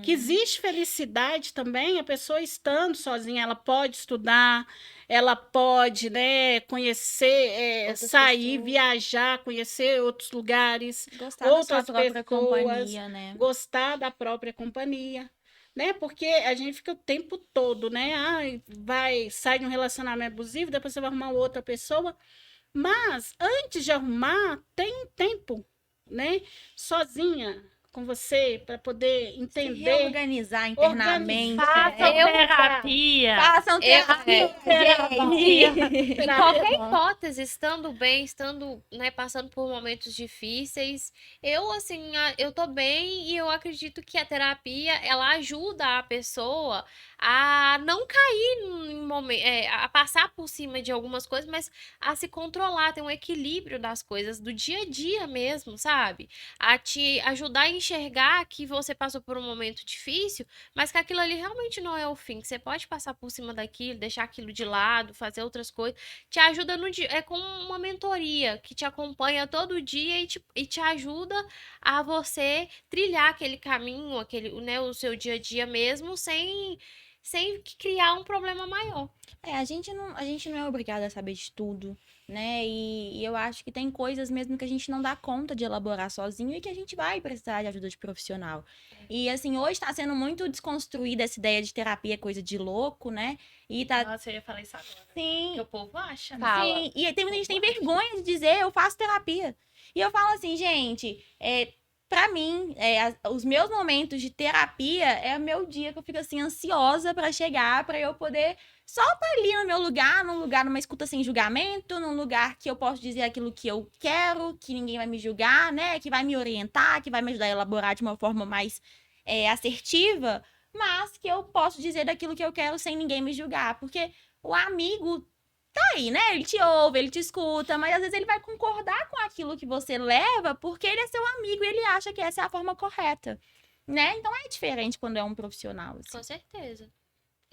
Que existe felicidade também, a pessoa estando sozinha, ela pode estudar, ela pode, né, conhecer, Outras sair, pessoas. viajar, conhecer outros lugares, Gostar da sua outras própria pessoas, companhia, né? gostar da própria companhia, né? Porque a gente fica o tempo todo, né? Ai, sai de um relacionamento abusivo, depois você vai arrumar outra pessoa, mas antes de arrumar, tem um tempo, né? Sozinha com você para poder Se entender, reorganizar internamente. organizar. Façam Eu- terapia. Façam terapia, gente. Em Terapia qualquer é bom. hipótese, estando bem, estando, né, passando por momentos difíceis, eu, assim, eu tô bem e eu acredito que a terapia, ela ajuda a pessoa a não cair em momento, a passar por cima de algumas coisas, mas a se controlar, ter um equilíbrio das coisas, do dia a dia mesmo, sabe? A te ajudar a enxergar que você passou por um momento difícil, mas que aquilo ali realmente não é o fim, que você pode passar por cima daquilo, deixar aquilo de lado, fazer outras coisas, te ajuda no dia, é como uma mentoria que te acompanha todo dia e te ajuda a você trilhar aquele caminho, né, o seu dia a dia mesmo, sem criar um problema maior. A gente não é obrigada a saber de tudo, né? E eu acho que tem coisas mesmo que a gente não dá conta de elaborar sozinho e que a gente vai precisar de ajuda de profissional. E assim, hoje tá sendo muito desconstruída essa ideia de terapia, coisa de louco, né? E tá. Nossa, eu ia falar isso agora. Sim, Porque o povo acha, né? Fala. sim. E tem muita gente que tem vergonha de dizer, eu faço terapia. E eu falo assim, gente, pra mim, os meus momentos de terapia é o meu dia que eu fico assim, ansiosa pra chegar, pra eu poder só estar ali no meu lugar, numa escuta sem julgamento, num lugar que eu posso dizer aquilo que eu quero, que ninguém vai me julgar, né? Que vai me orientar, que vai me ajudar a elaborar de uma forma mais assertiva, mas que eu posso dizer daquilo que eu quero sem ninguém me julgar. Porque o amigo tá aí, né? Ele te ouve, ele te escuta, mas às vezes ele vai concordar com aquilo que você leva porque ele é seu amigo e ele acha que essa é a forma correta, né? Então é diferente quando é um profissional, assim. Com certeza.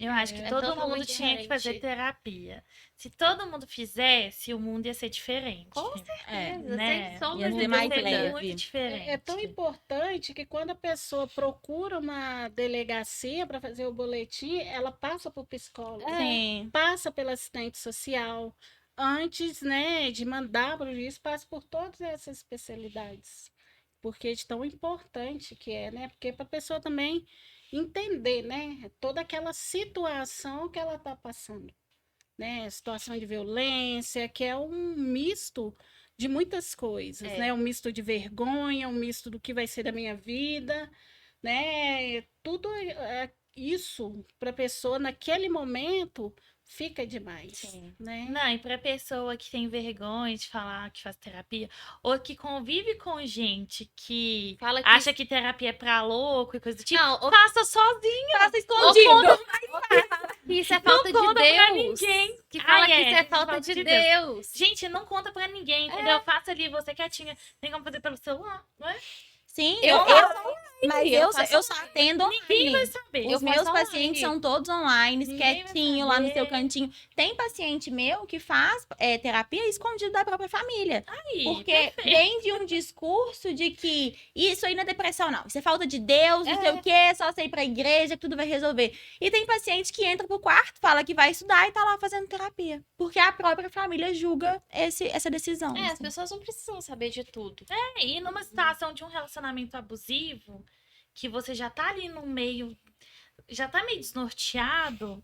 Eu acho que É todo todo mundo mundo tinha que fazer diferente. terapia. Se todo mundo fizesse, o mundo ia ser diferente. Com É, certeza, né? sem sombra Ia de ser mais dúvida. leve. muito diferente. É tão importante que quando a pessoa procura uma delegacia para fazer o boletim, ela passa por psicólogo, Sim. passa pela assistente social, antes, né, de mandar para o juiz, passa por todas essas especialidades. Porque de tão importante que é, né? Porque para a pessoa também entender, né, toda aquela situação que ela está passando, né? Situação de violência, que é um misto de muitas coisas, É. né? Um misto de vergonha, um misto do que vai ser da minha vida, né? Tudo isso para a pessoa naquele momento fica demais, Sim. né? Não, e pra pessoa que tem vergonha de falar que faz terapia, ou que convive com gente que Fala que acha que terapia é pra louco e coisa do tipo, Não, ou- faça sozinho. Faça escondido. que isso é falta conta de pra Deus. ninguém. Que fala Ai, que isso é é falta de Deus. Gente, não conta pra ninguém, entendeu? Faça ali, você quietinha. Tem como fazer pelo celular, não é? Sim, Mas eu só atendo Ninguém vai online. saber. Os Eu meus faço pacientes online. são todos online, Ninguém vai quietinho lá no seu saber. cantinho. Tem paciente meu que faz terapia escondido da própria família. Aí, Porque perfeito. vem de um discurso de que isso aí não é depressão, não. Isso é falta de Deus, não sei o quê, é só você ir pra igreja que tudo vai resolver. E tem paciente que entra pro quarto, fala que vai estudar e tá lá fazendo terapia. Porque a própria família julga essa decisão. É, as assim. pessoas não precisam saber de tudo. E numa situação de um relacionamento abusivo, que você já tá ali no meio, já tá meio desnorteado,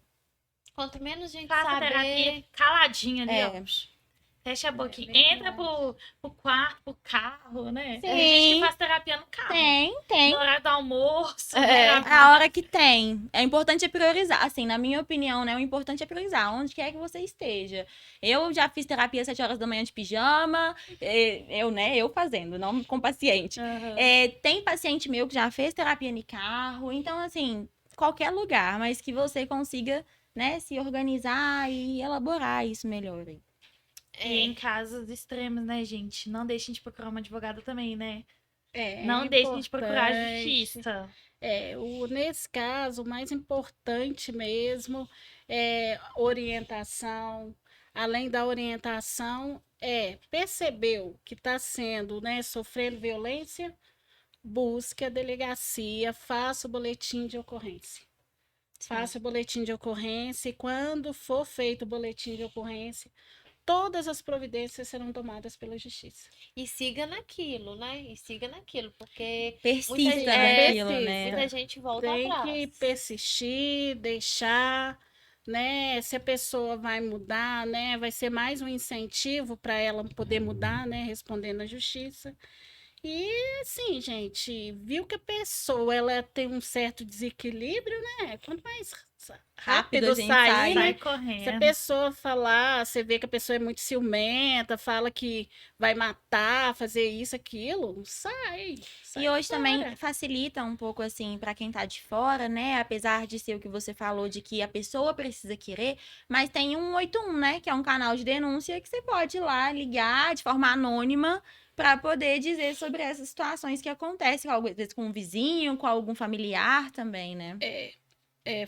Quanto menos gente faça saber... terapia caladinha ali, É. ó. Fecha a boquinha, verdade. entra pro quarto, pro carro, né? Sim. Tem gente que faz terapia no carro. Tem. No horário do almoço. É. né? A hora que tem. É importante é priorizar. Assim, na minha opinião, né? O importante é priorizar onde quer que você esteja. Eu já fiz terapia às 7 horas da manhã de pijama. Eu fazendo, não com paciente. Aham. Tem paciente meu que já fez terapia no carro. Então, assim, qualquer lugar, mas que você consiga, né, se organizar e elaborar isso melhor. Aí. E em casos extremos, né, gente? Não deixem de procurar uma advogada também, né? É Não deixem de procurar a importante. justiça. Nesse caso, o mais importante mesmo é orientação. Além da orientação, percebeu que está sendo, né, sofrendo violência, busque a delegacia, faça o boletim de ocorrência. Faça o boletim de ocorrência e quando for feito o boletim de ocorrência, todas as providências serão tomadas pela justiça. E siga naquilo, né? E siga naquilo, porque Persista Muita gente- naquilo, persista. né? muita gente volta Tem atrás. que persistir, deixar, né? Se a pessoa vai mudar, né? Vai ser mais um incentivo para ela poder mudar, né? Respondendo à justiça. E assim, gente, viu que a pessoa ela tem um certo desequilíbrio, né? Quanto mais rápido a gente sair, sai, né? Sai Se a correndo. pessoa falar, você vê que a pessoa é muito ciumenta, fala que vai matar, fazer isso, aquilo, sai E hoje fora. também facilita um pouco, assim, pra quem tá de fora, né? Apesar de ser o que você falou, de que a pessoa precisa querer, mas tem um 181, né? Que é um canal de denúncia que você pode ir lá ligar de forma anônima pra poder dizer sobre essas situações que acontecem, às vezes com um vizinho, com algum familiar também, né?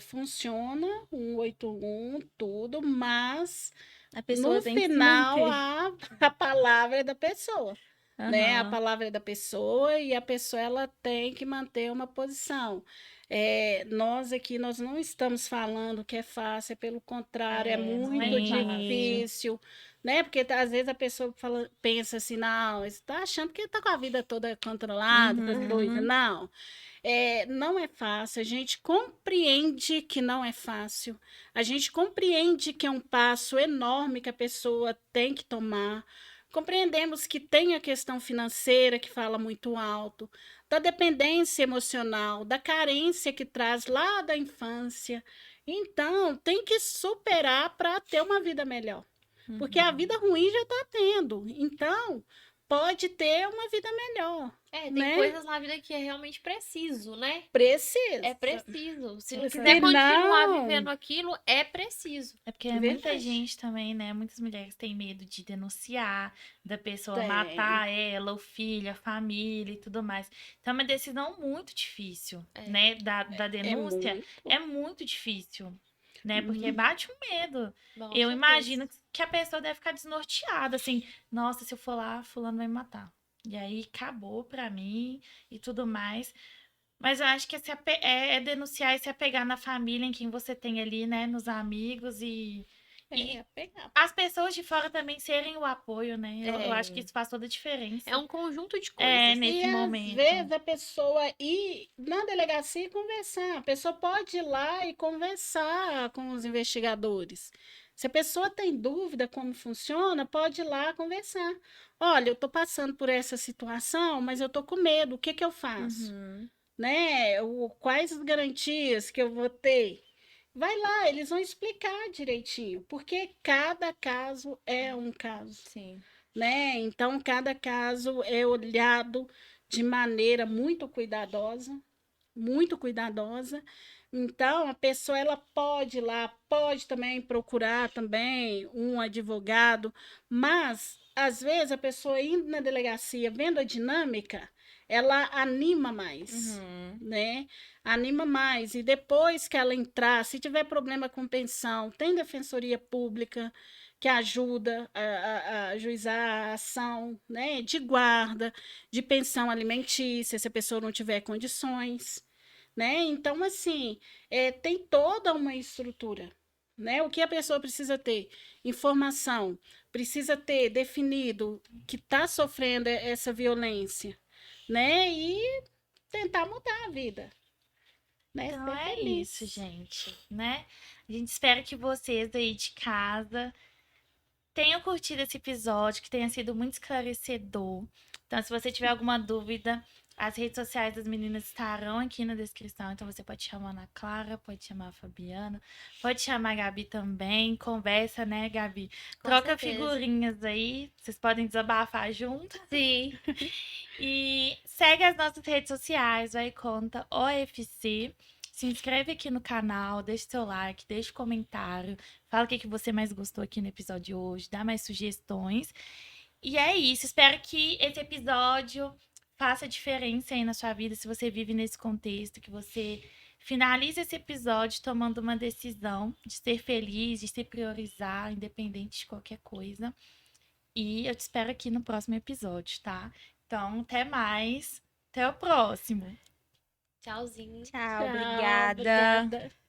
Funciona, 181, tudo, mas A pessoa no tem que se final manter. a palavra é da pessoa. Né? A Aham. palavra é da pessoa e a pessoa ela tem que manter uma posição. Nós aqui nós não estamos falando que é fácil, pelo contrário, é Não é muito fácil. difícil, né? Porque às vezes a pessoa pensa assim, não, você está achando que está com a vida toda controlada, com as coisas. Não. Não é fácil, a gente compreende que não é fácil, a gente compreende que é um passo enorme que a pessoa tem que tomar. Compreendemos que tem a questão financeira que fala muito alto, da dependência emocional, da carência que traz lá da infância. Então, tem que superar para ter uma vida melhor. Porque a vida ruim já está tendo. Então, pode ter uma vida melhor. Tem né? coisas na vida que é realmente preciso, né? Precisa. É preciso. Se Porque quiser continuar senão- vivendo aquilo, é preciso. É porque Verdade. muita gente também, né? Muitas mulheres têm medo de denunciar, da pessoa Tem. matar ela, o filho, a família e tudo mais. Então é uma decisão muito difícil, É. né? Da denúncia. muito. É muito difícil, né? Porque Uhum. bate um medo. Com Eu certeza. imagino que a pessoa deve ficar desnorteada, assim. Nossa, se eu for lá, fulano vai me matar. E aí acabou pra mim e tudo mais. Mas eu acho que é denunciar e se apegar na família, em quem você tem ali, né? Nos amigos e Pegar. as pessoas de fora também serem o apoio, né? Eu acho que É. isso faz toda a diferença. É um conjunto de É, coisas. nesse E momento. às vezes a pessoa ir na delegacia e conversar. A pessoa pode ir lá e conversar com os investigadores. Se a pessoa tem dúvida como funciona, pode ir lá conversar. Olha, eu estou passando por essa situação, mas eu estou com medo. O que que eu faço? Uhum. Né? Quais as garantias que eu vou ter? Vai lá, eles vão explicar direitinho, porque cada caso é um caso, Sim. né? Então, cada caso é olhado de maneira muito cuidadosa, muito cuidadosa. Então, a pessoa ela pode ir lá, pode também procurar também um advogado, mas às vezes a pessoa indo na delegacia, vendo a dinâmica, ela anima mais, Uhum. né? Anima mais. E depois que ela entrar, se tiver problema com pensão, tem defensoria pública que ajuda a ajuizar a ação, né? De guarda, de pensão alimentícia, se a pessoa não tiver condições, né? Então, assim, tem toda uma estrutura, né? O que a pessoa precisa ter? Informação, precisa ter definido que está sofrendo essa violência, né? E tentar mudar a vida, né? Então Ser é feliz. isso, gente, né? A gente espera que vocês aí de casa tenham curtido esse episódio, que tenha sido muito esclarecedor. Então, se você tiver alguma dúvida, as redes sociais das meninas estarão aqui na descrição. Então, você pode chamar a Ana Clara, pode chamar a Fabiana, pode chamar a Gabi também. Conversa, né, Gabi? Com Troca certeza. figurinhas aí. Vocês podem desabafar junto. Sim. E segue as nossas redes sociais, vai conta OFC. Se inscreve aqui no canal, deixa seu like, deixa comentário, fala o que você mais gostou aqui no episódio de hoje, dá mais sugestões. E é isso, espero que esse episódio faça diferença aí na sua vida, se você vive nesse contexto, que você finalize esse episódio tomando uma decisão de ser feliz, de se priorizar, independente de qualquer coisa. E eu te espero aqui no próximo episódio, tá? Então, até mais. Até o próximo. Tchauzinho. Tchau, Tchau, obrigada. obrigada.